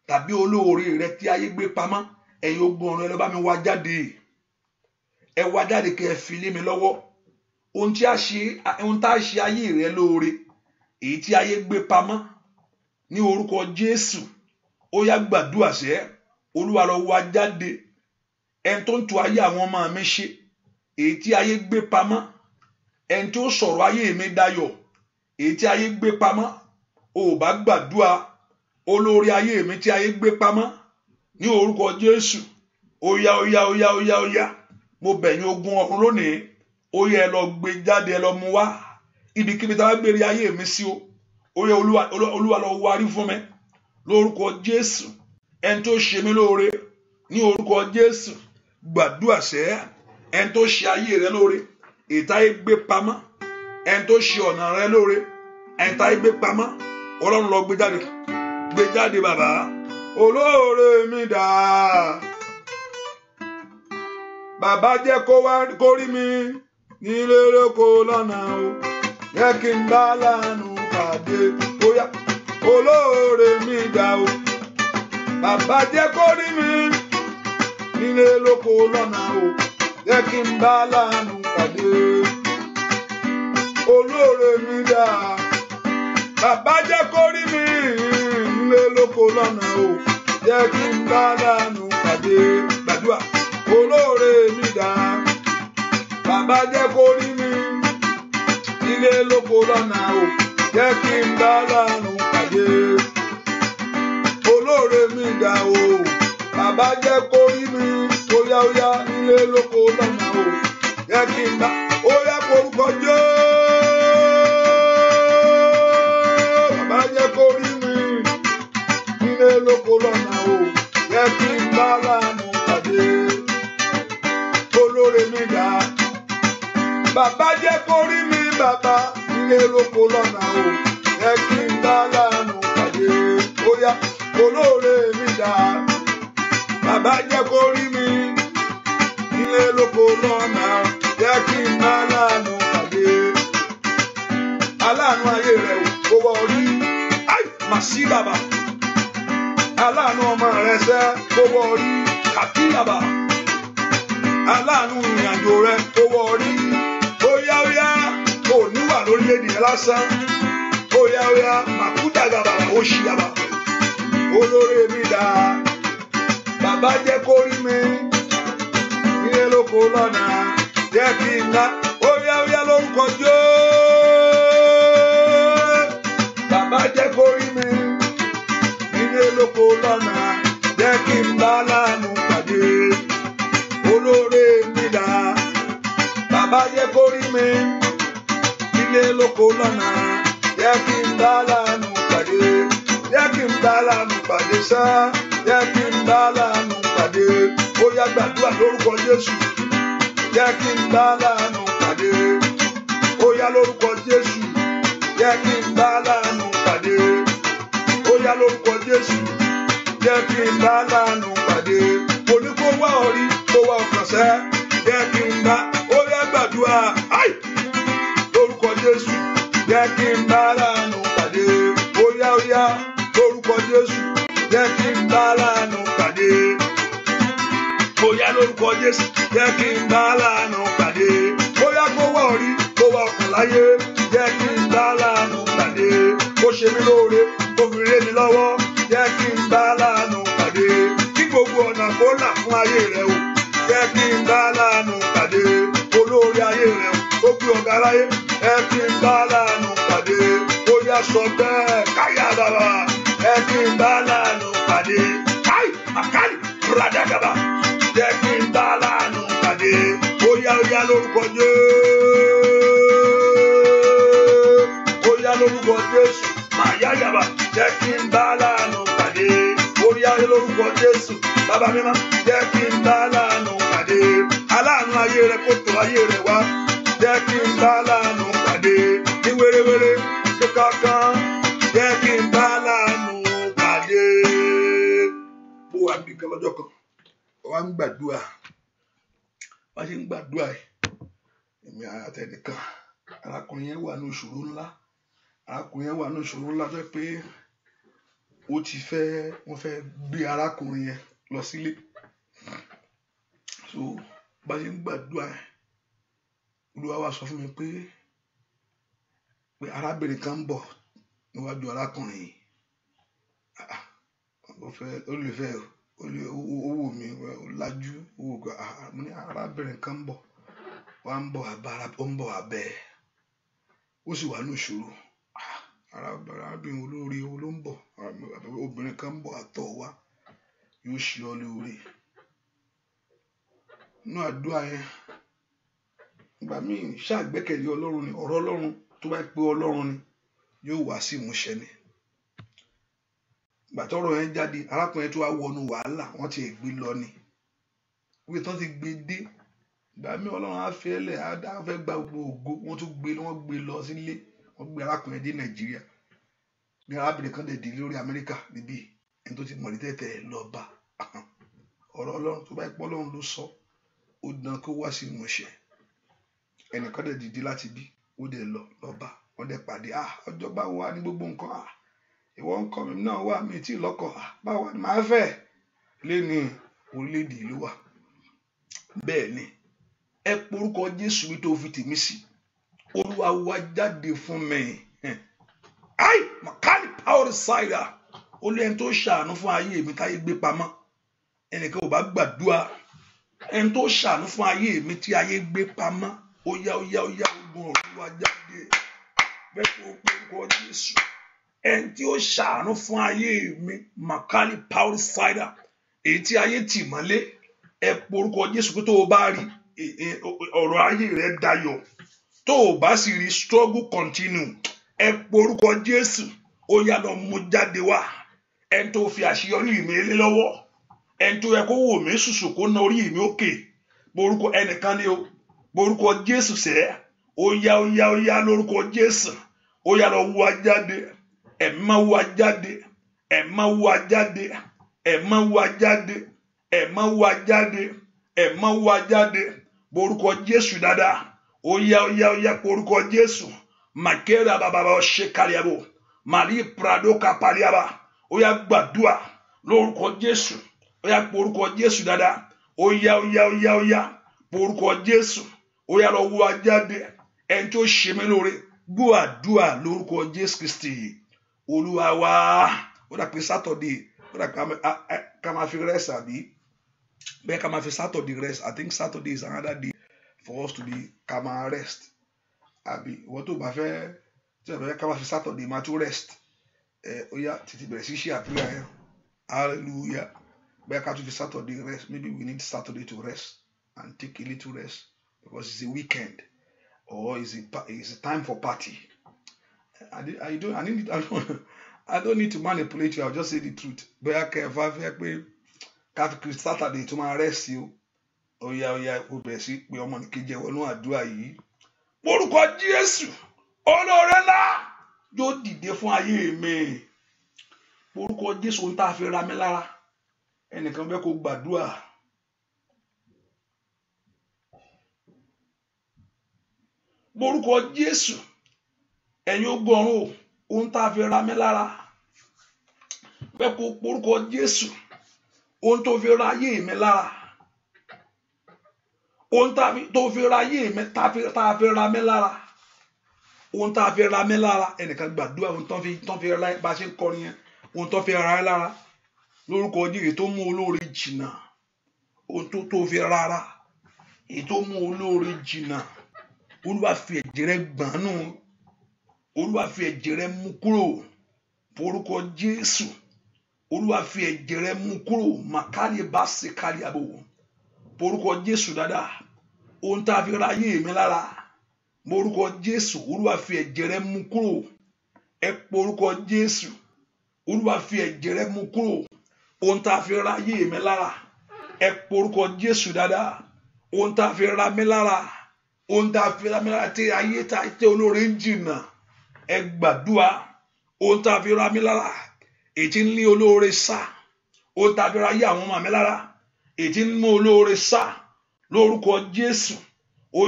tàbí olóore rẹ tí ayé gbé pamọ́ ẹ̀yin ogun ọ̀run ẹ lọ bá mi wá jáde ẹ wá jáde kí ẹ fi lé mi lọ́wọ́ ohun tá a ṣe ayé rẹ lóore èyí tí ayé gbé pamọ́ ní orúkọ Jésù ó yá gbàdúrà sẹ́ Olúwa lọ wá jáde ẹni tó ń tu ayé àwọn ọmọ mi ṣe èyí tí ayé gbé pamọ́, ẹni tí ó sọ̀rọ̀ ayé mi dayọ̀, èyí tí ayé gbé pamọ́, o ò bá gbàdúrà olórí ayé mi tí ayé gbé pamọ́ ní orúkọ Jésù. Óyá óyá óyá óyá óyá, mo bẹ̀ yín ogun ọ̀run lónìí, ó yẹ ẹ lọ gbé jáde, ẹ lọ mú wá ibikíbi tá a bá gbèrè ayé mi sí o. Ó yẹ Olúwa lọ wárí fún mi lórúkọ Jésù. Ẹni tó ṣe mí lóore ní orúkọ Jésù, gbàdúrà sẹ́, ẹni tó ṣe ayé rẹ lóore, ìtayé gbé pamọ́, ẹni tó ṣe ọ̀nà rẹ lóore, ẹni táyé gbé pamọ́, Ọlọ́run lọ gbé jáde bàbá. Olóore mi dà, bàbá jẹ́ kó rí mi nílé lóko lọ́nà o, jẹ́ kí n bá láàánú pàdé. Bóyá olóore mi dà o, bàbá jẹ́ kó rí mi nílé lóko lọ́nà o, jẹ́ kí n bá láàánú pàdé. Olóore mi dà, bàbá jẹ́ kó rí mi nílé lóko lọ́nà o, jẹ́ kí n bá láàánú pàdé. Gbàdúrà. Olóore mi dà, bàbá jẹ́ kó rí mi nílé lóko lọ́nà o, jẹ́ kí n bá láàánú pàdé. Olóore mi dà o, bàbá jẹ́ kó rí mi óyá óyá nílé lóko lọ́nà o, jẹ́ kí n bá óyá korúkọ Jésù. Bàbá jẹ́ kó rí mi nílé lóko lọ́nà o, jẹ́ kí n bá láàánú pàdé. Olóore mi dà, bàbá jẹ́ kó rí mi bàbá nílé lóko lọ́nà o, jẹ́ kí n bá láàánú pàdé. Óyá olóore mi dà, bàbá jẹ́ kó rí mi nílé lóko lọ́nà, jẹ́ kí n bá láàánú pàdé. Aláàánú ayé rẹ̀ kó wọ orí, màsí bàbá. Aláàánú ọmọ rẹ̀ sẹ́ kó wọ orí, kàtí bàbá. Aláàánú ìrìnàjò rẹ̀ kó wọ orí. Óyá óyá, kò ní wà lórílẹ̀-èdè yẹn lásán. Óyá óyá, màkúdà gàbà ó ṣì gàbà. Olóore mi dà, bàbá jẹ́ kó rí mi nílé lóko lọ́nà, jẹ́ kí n ná. Óyá óyá lórúkọ Jésù. Bàbá jẹ́ kó rí mi nílé lóko lọ́nà, jẹ́ kí n bá láàánú pàdé. Olóore mi dà, bàbá jẹ́ kó rí mi nílé lóko lọ́nà, jẹ́ kí n bá láàánú pàdé. Jẹ́ kí n bá láàánú pàdé sá, jẹ́ kí n bá láàánú pàdé. Ó yá gbàdúrà lórúkọ Jésù. Jẹ́ kí n bá láàánú pàdé. Ó yá lórúkọ Jésù. Jẹ́ kí n bá láàánú pàdé. Ó yá lórúkọ Jésù. Jẹ́ kí n bá láàánú pàdé. Mo ní kó wá orí, kó wá ọkàn sẹ́. Jẹ́ kí n bá. Ó yá gbàdúrà. Lórúkọ Jésù. Jẹ́ kí n bá láàánú pàdé. Ó yá lórúkọ Jésù. Jẹ́ kí n bá láàánú pàdé. Ó yá lórúkọ Jésù. Jẹ́ kí n bá láàánú pàdé. Ó yá kó wá orí, kó wá ọkàn láyé. Jẹ́ kí n bá láàánú pàdé. Ó ṣe mí lóore, ó fi ré mi lọ́wọ́. Jẹ́ kí n bá láàánú pàdé. Kí gbogbo ọ̀nà kó là fún ayé rẹ o. Jẹ́ kí n bá láàánú pàdé. Olóore ayé rẹ o, ó gbé ọ̀gá láyé. Jẹ́ kí n bá láàánú pàdé. Ó yá sọ bẹ́ẹ̀ káyà bàbá. Jẹ́ kí n bá láàánú pàdé. Káì àkàlì ràdàgàbà. Jẹ́ kí n bá láàánú pàdé. Ó yá lórúkọ Jésù. Ó yá lórúkọ Jésù. Màyá yàbá. Jẹ́ kí n bá láàánú pàdé. Ó yá lórúkọ Jésù. Bàbá mímọ́. Jẹ́ kí n bá láàánú pàdé. Aláàánú ayé rẹ kó tó ayé rẹ wá. Jẹ́ kí n bá láàánú pàdé. Ní wéréwéré ní kankan. Jẹ́ kí n bá láàánú pàdé. Bó wà bí kan lọ́jọ́ kan, wà ń gbàdúrà. Wà ṣe ń gbàdúrà yìí. Èmi àtẹnìkan, arákùnrin yẹn wà ní ìṣòro ńlá. Arákùnrin yẹn wà ní ìṣòro ńlá tó pé wọ́n fẹ́ gbé arákùnrin yẹn lọ sílé. So bá ṣe ń gbàdúrà yìí, Olúwa wá sọ fún mi pé arábìnrin kan ń bọ̀ níwájú arákùnrin yìí. Olùfẹ́ owó mi lájú owó gba mo ní arábìnrin kan ń bọ̀ wá ń bọ̀ abára ó ń bọ̀ abẹ́ ó sì wà ní ìṣòro arábìnrin olóore ló ń bọ̀ obìnrin kan ń bọ̀ àtọ̀ wá yóò ṣe ọ lóore inú àdúrà yẹn ìgbà míì ṣàgbẹ́kẹ̀lé Ọlọ́run ni ọ̀rọ̀ Ọlọ́run tó bá pé Ọlọ́run ni yóò wá sí ìmúṣẹ ni ìgbà tọ́rọ̀ yẹn jáde arákùnrin tó wá wọnú wàhálà wọ́n ti gbé lọ ni wípé tán ti gbé dé ìgbà míì Ọlọ́run á fẹ́ lẹ̀ á fẹ́ gba gbogbo ògo wọ́n tún gbé lọ sílé wọ́n gbé arákùnrin dé Nàìjíríà ní arábìnrin kan dẹ̀ dé lórí Amẹ́ríkà níbí ẹni tó ti mọ̀rí tẹ́tẹ́ lọ bá ọ̀rọ̀ Ọlọ́run tó bá pọ́ Ọlọ́run ló sọ ó dán kó wá sí ìmúṣẹ ẹnìkan dẹ̀ dìde láti bí ó dẹ̀ lọ bá wọ́n dẹ̀ pàdé ọjọ́ báwo wà ní gbogbo nǹkan ìwọ ń kọ́ mi náà wà mí tí lọ́kọ̀ báwo ni màá fẹ́ lé ní orílẹ̀-èdè ìlú wa bẹ́ẹ̀ ni ẹ porúkọ Jésù mi tó fi tèmi sí Olúwa wá jáde fún mi makali power cider olú ẹni tó ṣàánú fún ayé mi táyé gbé pamọ́ ẹnìkan ò bá gbàdúrà ẹni tó ṣàánú fún ayé mi tí ayé gbé pamọ́ ó yá ogun Olúwa jáde bẹ́ẹ̀ kó porúkọ Jésù ẹni tí ó ṣàánú fún ayé mi makali power cider èyí tí ayé tì mọ́lé ẹ porúkọ Jésù pé tó o bá rí ọ̀rọ̀ ayé rẹ dayọ̀ tó o bá sì rí struggle continue ẹ porúkọ Jésù ó yá lọ mú jáde wá ẹni tó fi àṣeyọrí mi lé lọ́wọ́ ẹni tó yẹ kó wò mí ṣùṣù kó ná orí mi òkè porúkọ ẹnìkan ni o porúkọ Jésù sẹ́ ó yá lórúkọ Jésù ó yá lọ wá jáde ẹ má wá jáde ẹ má wá jáde ẹ má wá jáde ẹ má wá jáde ẹ má wá jáde porúkọ Jésù dáadáa ó yá porúkọ Jésù makera bàbá ṣekariabo mali prado kapaliaba ó yá gbàdúà lórúkọ Jésù ó yá porúkọ Jésù dáadáa ó yá porúkọ Jésù ó yá lọ wá jáde ẹni tó ṣe mí lóore gbọ́ àdúà lórúkọ Jésù Kristi Olúwa wa ó dà pé Saturday ó dà pé ká máa fi rest àbí bẹ́ẹ̀ ká máa fi Saturday rest. I think Saturday is another day for us to be ká máa rest àbí ìwọ́n tó bá fẹ́ tí ẹ̀ bẹ́ẹ̀ ká máa fi Saturday máa tún rest ó yá tètè bẹ̀rẹ̀ sí ṣe àpúrà yẹn hallelujah bẹ́ẹ̀ ká tún fi Saturday rest. Maybe we need Saturday to rest and take a little rest because it's a weekend or it's a time for party. I don't need to manipulate you. I'll just say the truth. Bẹ́ẹ̀ kẹ́ ẹ fà fẹ́ pé ká fi Saturday tó máa rest you ó yá kó bẹ̀rẹ̀ sí pé ọmọ nìkejì ẹ̀ wọnú àdúrà yìí orúkọ Jésù olóore ńlá yóò dìde fún ayé mi orúkọ Jésù ń tá a fi ra mi lára ẹnìkan bẹ́ẹ̀ kó gbàdúrà orúkọ Jésù ẹ̀yin ogbọ̀run ń tá a fi ra mi lára bẹ́ẹ̀ kó orúkọ Jésù ohun tó fi ra ayé mi lára ohun tó fi ra ayé mi tá a fi ra mi lára ohun tá a fi ra mi lára ẹnìkan gbàdúrà ohun tó fi ra bá a ṣe ń kọrin yẹn ohun tó fi ra ẹ lára lórúkọ Jésù tó mú olóore jìnnà ohun tó fi rárá èyí tó mú olóore jìnnà Olúwa fi ẹ̀jẹ̀ rẹ̀ gbànú Olúwa fi ẹ̀jẹ̀ rẹ̀ mú kúrò orúkọ Jésù Olúwa fi ẹ̀jẹ̀ rẹ̀ mú kúrò màkàlì bá ṣe kárí àbò orúkọ Jésù dáadáa ohun tá a fi ra ayé mi lára orúkọ Jésù Olúwa fi ẹ̀jẹ̀ rẹ̀ mú kúrò ẹ orúkọ Jésù Olúwa fi ẹ̀jẹ̀ rẹ̀ mú kúrò ohun tá a fi ra ayé mi lára ẹ orúkọ Jésù dáadáa ohun tá a fi ra mi lára ohun tá a fi ra mi lára tí ayé tí olóore ń jìnnà ẹ gbàdúrà ohun tá a fi ra mi lára ètí ń lé olóore sá ohun tá a fi ra ayé àwọn ọmọ mi lára ètí ń mú olóore sá lórúkọ Jésù ó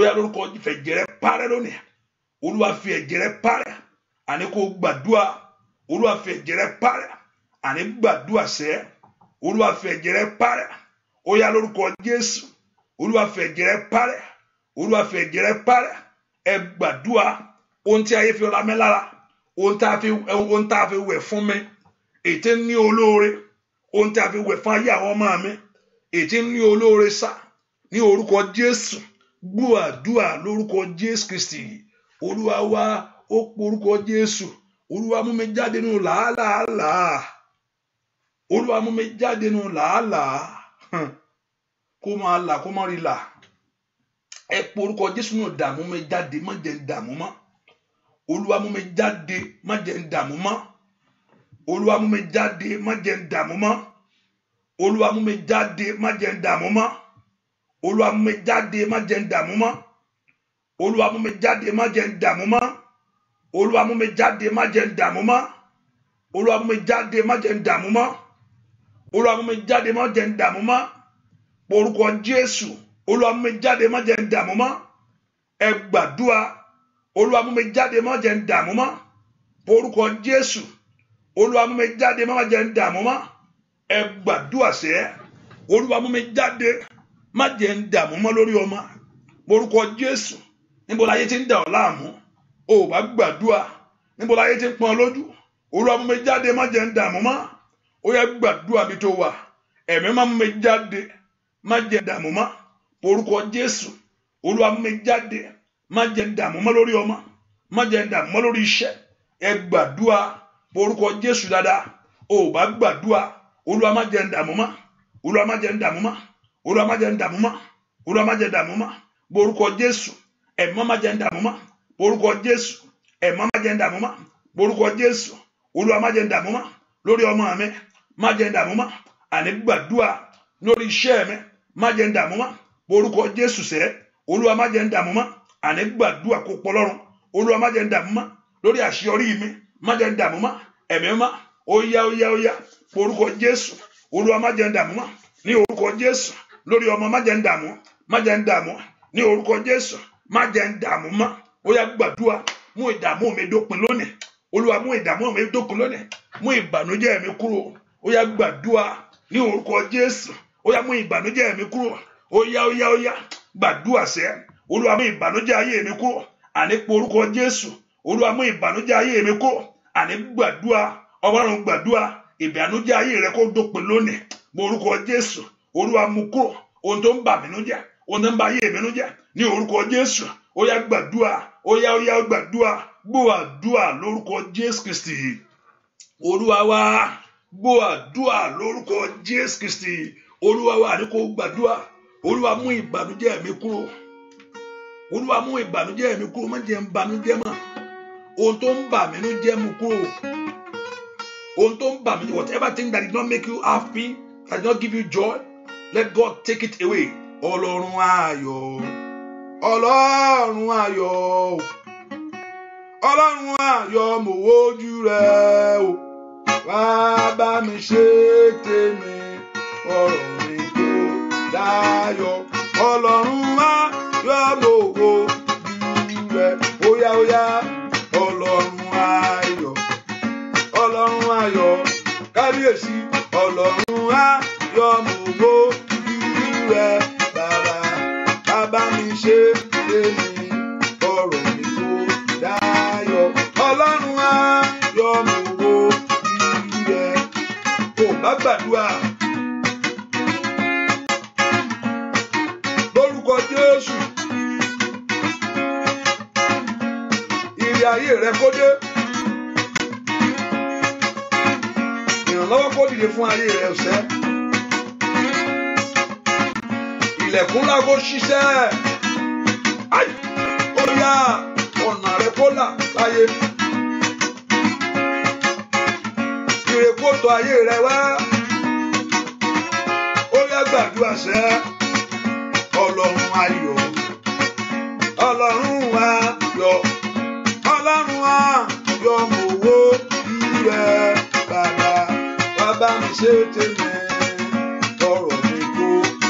yá lórúkọ fẹ̀jẹ̀ rẹ̀ parẹ́ lónìí Olúwa fi ẹ̀jẹ̀ rẹ̀ parẹ́ àní kó gbàdúrà Olúwa fi ẹ̀jẹ̀ rẹ̀ parẹ́ àní gbàdúrà sẹ́ Olúwa fi ẹ̀jẹ̀ rẹ̀ parẹ́ ó yá lórúkọ Jésù Olúwa fi ẹ̀jẹ̀ rẹ̀ parẹ́ Olúwa fi ẹ̀jẹ̀ rẹ̀ parẹ́ ẹ gbàdúrà ohun tí ayé fi ra mi lára ohun tá a fi wẹ̀ fún mi ètí ń ní olóore ohun tí a fi wẹ̀ fún ayé àwọn ọmọ mi ètí ń ní olóore sá ní orúkọ Jésù gbọ́ àdúrà lórúkọ Jésù Kristi Olúwa wa ó porúkọ Jésù Olúwa mú mi jáde nínú làálàá Olúwa mú mi jáde nínú làálàá kó máa là kó máa rí là ẹ porúkọ Jésù nínú dààmú mi jáde má jẹ́ n dààmú mọ́ Olúwa mú mi jáde má jẹ́ n dààmú mọ́ Olúwa mú mi jáde má jẹ́ n dààmú mọ́ Olúwa mú mi jáde má jẹ́ n dààmú mọ́ Olúwa mú mi jáde má jẹ́ n dààmú mọ́ Olúwa mú mi jáde má jẹ́ n dààmú mọ́ Olúwa mú mi jáde má jẹ́ n dààmú mọ́ Olúwa mú mi jáde má jẹ́ n dààmú mọ́ Olúwa mú mi jáde má jẹ́ n dààmú mọ́ orúkọ Jésù Olúwa mú mi jáde má jẹ́ n dààmú mọ́ ẹ gbàdúrà Olúwa mú mi jáde má jẹ́ n dààmú mọ́ orúkọ Jésù Olúwa mú mi jáde má jẹ́ n dààmú mọ́ ẹ gbàdúrà sẹ́ Olúwa mú mi jáde má jẹ́ n dààmú mọ́ lórí ọmọ orúkọ Jésù níbo láyé tí ń dà ọ́ láàmú o bá gbàdúrà níbo láyé tí ń pọ́n lójú Olúwa mú mi jáde má jẹ́ n dààmú mọ́ ó yẹ gbàdúrà bí tó wà ẹ̀mí má mú mi jáde má jẹ́ n dààmú mọ́ orúkọ Jésù Olúwa mú mi jáde má jẹ́ n dààmú mọ́ lórí ọmọ má jẹ́ n dààmú mọ́ lórí iṣẹ́ ẹ gbàdúrà orúkọ Jésù dáadáa o bá gbàdúrà Olúwa má jẹ́ n dààmú mọ́ Olúwa má jẹ́ n dààmú mọ́ Olúwa má jẹ́ n dààmú mọ́ Olúwa má jẹ́ n dààmú mọ́ orúkọ Jésù ẹ̀mí má jẹ́ n dààmú mọ́ orúkọ Jésù ẹ̀mí má jẹ́ n dààmú mọ́ orúkọ Jésù Olúwa má jẹ́ n dààmú mọ́ lórí ọmọ mi má jẹ́ n dààmú mọ́ àní gbàdúrà lórí iṣẹ́ mi má jẹ́ n dààmú mọ́ orúkọ Jésù sẹ́ Olúwa má jẹ́ n dààmú mọ́ àní gbàdúrà kó pọ̀ lọ́rùn Olúwa má jẹ́ n dààmú mọ́ lórí àṣeyọrí mi má jẹ́ n dààmú mọ́ ẹ̀mí mọ́ ó yá orúkọ Jésù Olúwa má jẹ́ n dààmú mọ́ ní orúkọ Jésù lórí ọmọ má jẹ́ n dààmú ní orúkọ Jésù má jẹ́ n dààmú mọ́ ó yá gbàdúrà mú ìdààmú mi dópin lónìí Olúwa mú ìdààmú mi dópin lónìí mú ìbànújẹ́ mi kúrò ó yá gbàdúrà ní orúkọ Jésù ó yá mú ìbànújẹ́ mi kúrò ó yá gbàdúrà sẹ́ Olúwa mú ìbànújẹ́ ayé mi kúrò àní porúkọ Jésù Olúwa mú ìbànújẹ́ ayé mi kúrò àní gbàdúrà Ọlọ́run gbàdúrà ìbànújẹ́ ayé rẹ kó dópin lónìí porúkọ Jésù Olúwa mú kúrò ohun tó ń bà mí nú jẹ́ ohun tó ń bà ayé mi nú jẹ́ ní orúkọ Jésù ó yá gbàdúrà ó yá gbàdúrà gbọ́ àdúrà lórúkọ Jésù Kristi Olúwa wa gbọ́ àdúrà lórúkọ Jésù Kristi Olúwa wa ní kó gbàdúrà Olúwa mú ìbànújẹ́ mi kúrò Olúwa mú ìbànújẹ́ mi kúrò má jẹ́ n bànújẹ́ mọ́ ohun tó ń bà mí nú jẹ́ mú kúrò ohun tó ń bà mí whatever thing that did not make you happy that did not give you joy let God take it away Ọlọ́run ayọ̀ Ọlọ́run ayọ̀ Ọlọ́run ayọ̀ mo wojú rẹ o wá bá mi ṣe tèmi ọ̀rọ̀ mi kò dáyọ̀ Ọlọ́run ayọ̀ mo wojú rẹ óyá Ọlọ́run ayọ̀ kábíyèsí Ọlọ́run ayọ̀ mo wojú rẹ bàbá mi ṣe tèmi ọ̀rọ̀ mi kò dáyọ̀ Ọlọ́run ayọ̀ mo wojú rẹ kò bá gbàdúrà lórúkọ Jésù ìrì ayé rẹ kó dé ìrànlọ́wọ́ kó dìde fún ayé rẹ ọ̀sẹ́ ilẹ̀kùn ńlá kó ṣiṣẹ́ ó yá ọ̀nà rẹ kó là láyé ire kó tọ̀ ayé rẹ wá ó yá gbàdúrà sẹ́ Ọlọ́run ayọ̀ Ọlọ́run ayọ̀ Ọlọ́run ayọ̀ mo wojú rẹ bàbá mi ṣe tèmi ọ̀rọ̀ mi kò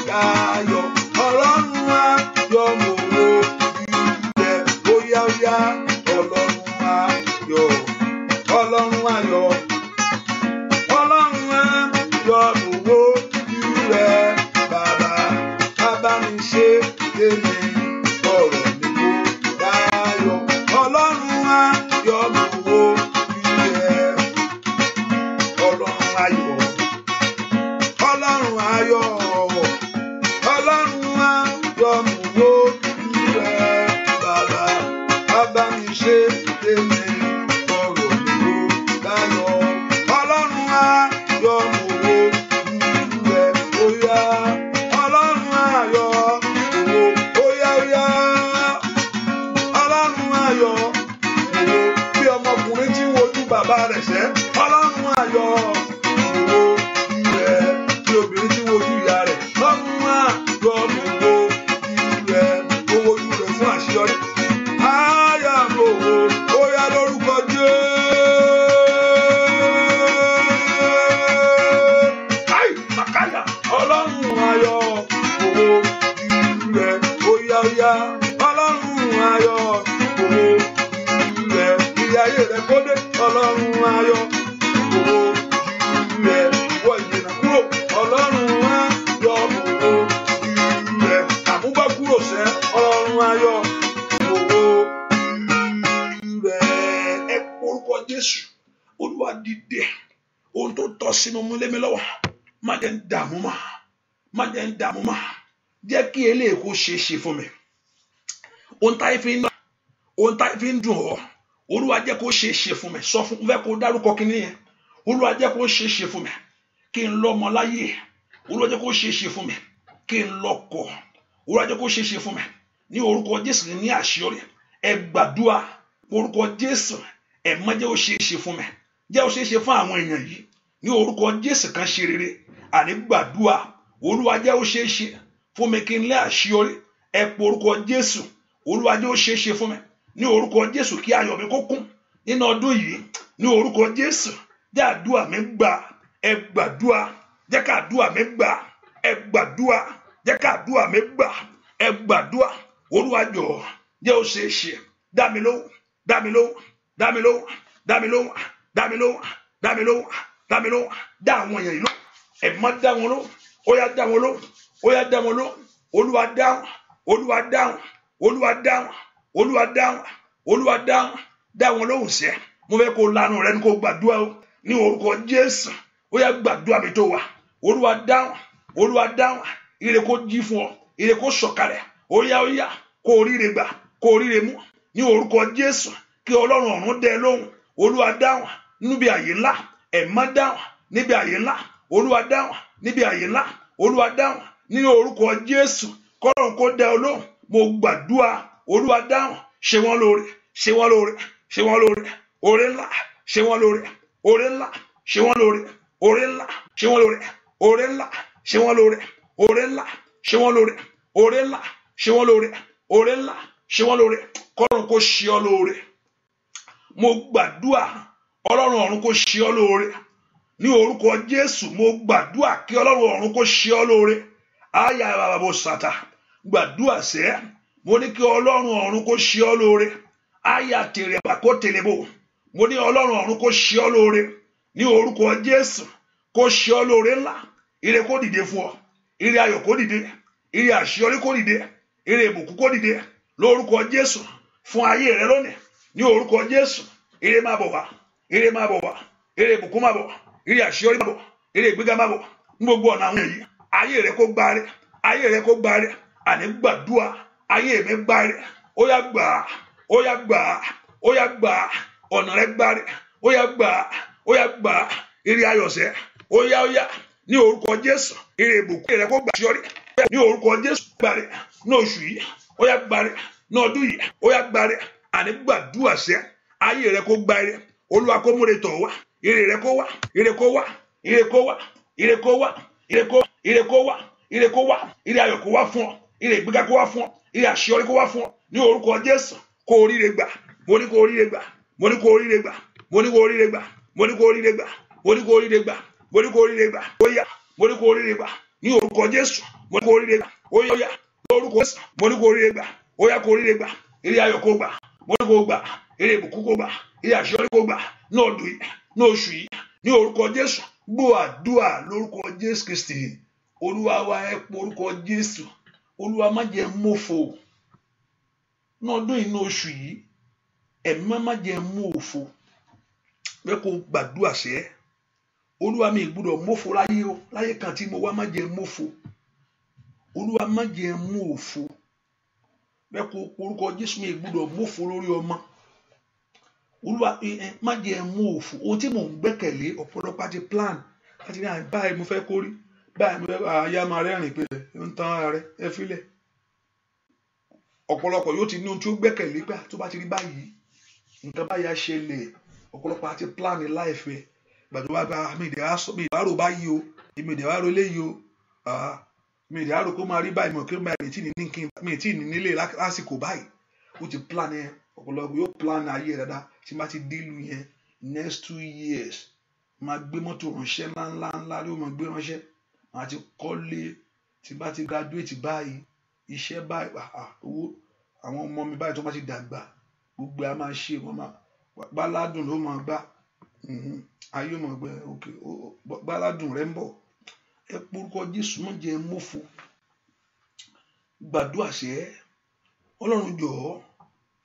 dáyọ̀ Ọlọ́run ayọ̀ mo wojú rẹ óyá Ọlọ́run ayọ̀ Ọlọ́run ayọ̀ Ọlọ́run ayọ̀ mo wojú rẹ bàbá mi ṣe tèmi ọ̀rọ̀ mi kò dáyọ̀ Ọlọ́run ayọ̀ mo wojú rẹ Ọlọ́run ayọ̀ bàbá rẹ̀ sẹ́ ọlọ́run ayọ̀ owó ilẹ̀ tí obìnrin tí wojú ìyá rẹ̀ ọlọ́run ayọ̀ gbogbo ilẹ̀ owó ojú rẹ̀ fún àṣeyọrí ayọ̀ owó ó yá lórúkọ Jésù. Ọlọ́run ayọ̀ owó ilẹ̀ ó yá ó yá ọlọ́run ayọ̀ owó ilẹ̀ ilé ayé rẹ̀ kó dé ọlọ́run ayọ̀ owó ilẹ̀ wọ ìdènà kúrò ọlọ́run ayọ̀ owó ilẹ̀ àmúbá kúrò sẹ́ ọlọ́run ayọ̀ owó ilẹ̀ ẹ orúkọ Jésù Olúwa dìde ohun tó tọ́ sínú mú lémi lọ́wọ́ má jẹ́ ń dààmú mà má jẹ́ ń dààmú mà jẹ́ kí eléyìí kó ṣe é ṣe fún mi ohun táyé fi ń dùn ọ́ Olúwa jẹ́ kó ṣe é ṣe fún mi sọ fún fẹ́ kó dárúkọ kíní yẹn Olúwa jẹ́ kó ṣe é ṣe fún mi kí n lọ́mọ láyé Olúwa jẹ́ kó ṣe é ṣe fún mi kí n lọ́kọ Olúwa jẹ́ kó ṣe é ṣe fún mi ní orúkọ Jésù ní àṣeyọrí ẹ gbàdúrà orúkọ Jésù ẹ má jẹ́ ó ṣe é ṣe fún mi jẹ́ ó ṣe é ṣe fún àwọn èèyàn yìí ní orúkọ Jésù kan ṣe rere àní gbàdúrà Olúwa jẹ́ ó ṣe é ṣe fún mi kí n lé àṣeyọrí ẹ pọ orúkọ Jésù Olúwa jẹ́ ó ṣe é ṣe fún mi ní orúkọ Jésù kí ayọ̀ mi kó kún nínú ọdún yìí ní orúkọ Jésù jẹ́ àdúrà mi gbà ẹ gbàdúrà jẹ́ ká àdúrà mi gbà ẹ gbàdúrà jẹ́ ká àdúrà mi gbà ẹ gbàdúrà Olúwa jọ̀ọ́ jẹ́ ó ṣe é ṣe dá mi lóhùn dá mi lóhùn dá mi lóhùn dá mi lóhùn dá mi lóhùn dá mi lóhùn dá mi lóhùn dá àwọn èèyàn yìí lóhùn ẹ má dá wọn lóhùn ó yá dá wọn lóhùn ó yá dá wọn lóhùn Olúwa dáhùn Olúwa dáhùn Olúwa dáhùn Olúwa dáhùn Olúwa dáhùn dá wọn lóhùn sẹ́ mo fẹ́ kó lanu rẹ ní kó gbàdúrà o ní orúkọ Jésù ó yá gbàdúrà mi tó wà Olúwa dáhùn ire kó jí fún ọ ire kó sọ̀kalẹ̀ ó yá kó oríire gbà kó oríire mú ní orúkọ Jésù kí Ọlọ́run ọ̀run dẹ lóhùn Olúwa dáhùn níbi àyè ńlá ẹ má dáhùn níbi àyè ńlá Olúwa dáhùn níbi àyè ńlá Olúwa dáhùn ní orúkọ Jésù kọ́lọ́run kó dẹ ọ lóhùn mo gbàdúrà Olúwa dáhùn ṣe wọ́n lóore ṣe wọ́n lóore ṣe wọ́n lóore oore ńlá ṣe wọ́n lóore oore ńlá ṣe wọ́n lóore oore ńlá ṣe wọ́n lóore oore ńlá ṣe wọ́n lóore oore ńlá ṣe wọ́n lóore oore ńlá ṣe wọ́n lóore oore ńlá ṣe wọ́n lóore kọ́lọ́run kó ṣe ọ lóore mo gbàdúrà Ọlọ́run ọ̀run kó ṣe ọ lóore ní orúkọ Jésù mo gbàdúrà kí Ọlọ́run ọ̀run kó ṣe ọ lóore àyà bàbá sàtà gbàdúrà sẹ́ mo ní kí Ọlọ́run ọ̀run kó ṣe ọ lóore àyà tèrè àbàkó tèlébò mo ní Ọlọ́run ọ̀run kó ṣe ọ lóore ní orúkọ Jésù kó ṣe ọ lóore ńlá ire kó dìde fún ọ ire ayọ̀ kó dìde ire àṣeyọrí kó dìde ire ìbùkún kó dìde lórúkọ Jésù fún ayé rẹ lónìí ní orúkọ Jésù ire máa bọ̀ wá ire máa bọ̀ wá ire ìbùkún máa bọ̀ ire àṣeyọrí máa bọ̀ ire ìgbéga máa bọ̀ ní gbogbo ọ̀nà àwọn èyí ayé rẹ kó gbáre ayé rẹ kó gbáre àní gbàdúrà ayé mi gbáre ó yá gbà ó yá gbà ó yá gbà ọ̀nà rẹ gbáre ó yá gbà ó yá gbà ire ayọ̀sẹ̀ ó yá ní orúkọ Jésù ire ìbùkún rẹ kó gbà àṣeyọrí ní orúkọ Jésù gbáre ní oṣù yìí ó yá gbáre ní ọdún yìí ó yá gbáre àní gbàdúrà sẹ́ ayé rẹ kó gbáre Olúwa kó múre tọ̀ wá ire rẹ kó wá ire kó wá ire kó wá ire kó wá ire kó wá ire kó wá ire ayọ̀ kó wá fún ọ ire ìgbéga kó wá fún ọ ire àṣeyọrí kó wá fún ọ ní orúkọ Jésù kó oríire gbà mo ní kó oríire gbà mo ní kó oríire gbà mo ní kó oríire gbà mo ní kó oríire gbà mo ní kó oríire gbà mo ní kó oríire gbà ó yá mo ní kó oríire gbà ní orúkọ Jésù mo ní kó oríire gbà ó yá lórúkọ Jésù mo ní kó oríire gbà ó yá kó oríire gbà ire ayọ̀ kó gbà mo ní kó gbà ire ìbùkún kó gbà ire àṣeyọrí kó gbà ní ọdún yìí ní oṣù yìí ní orúkọ Jésù gbọ́ àdúrà lórúkọ Jésù Kristi Olúwa wa ẹ pọ orúkọ Jésù Olúwa má jẹ́ mọ̀fọ̀ ní ọdún yìí ní oṣù yìí ẹ̀mí má jẹ́ mú òfo bẹ́ẹ̀ kó gbàdúrà sẹ́ Olúwa mi gbọ́dọ̀ mọ̀fọ̀ láyé o láyé kan tí mo wá má jẹ́ mọ̀fọ̀ Olúwa má jẹ́ mú òfo bẹ́ẹ̀ kó orúkọ Jésù mi gbọ́dọ̀ mọ̀fọ̀ lórí ọmọ Olúwa má jẹ́ mú òfò ohun tí mò ń gbẹ́kẹ̀lé ọ̀pọ̀lọpọ̀ àti plan àti ní báyìí mo fẹ́ kórí báyìí mo fẹ́ àyà máa rẹ́rìn pé ń tan ara rẹ ẹ filẹ̀ ọ̀pọ̀lọpọ̀ yóò ti ní ohun tí ó gbẹ́kẹ̀lé gbà tó bá ti rí báyìí nǹkan báyìí á ṣẹlẹ̀ ọ̀pọ̀lọpọ̀ àti plan life ẹ̀ gbàdúrà gba mi ìdárò báyìí o èmi ìdárò léyìí o mi ìdárò kó máa rí báyìí mọ̀ kí mi tí ní nílé lásìkò báyìí ó ti plan ẹ̀ ọ̀pọ̀lọpọ̀ yóò plan ayé rẹ̀ dáadáa tí má ti dílù yẹn next 2 years máa gbé mọ́tò ránṣẹ́ ńláńlá ló máa gbé ránṣẹ́ máa ti kọ́lé tí bá ti graduate báyìí iṣẹ́ báyìí owó àwọn ọmọ mi báyìí tó bá ti dàgbà gbogbo a máa ṣe wọn máa gbáládùn ló máa gbá ayé máa gbẹ òkè gbáládùn rẹ ń bọ̀ ẹ porúkọ Jésù má jẹ́ mọ́fo gbàdúrà sẹ́ Ọlọ́run jọ̀ọ́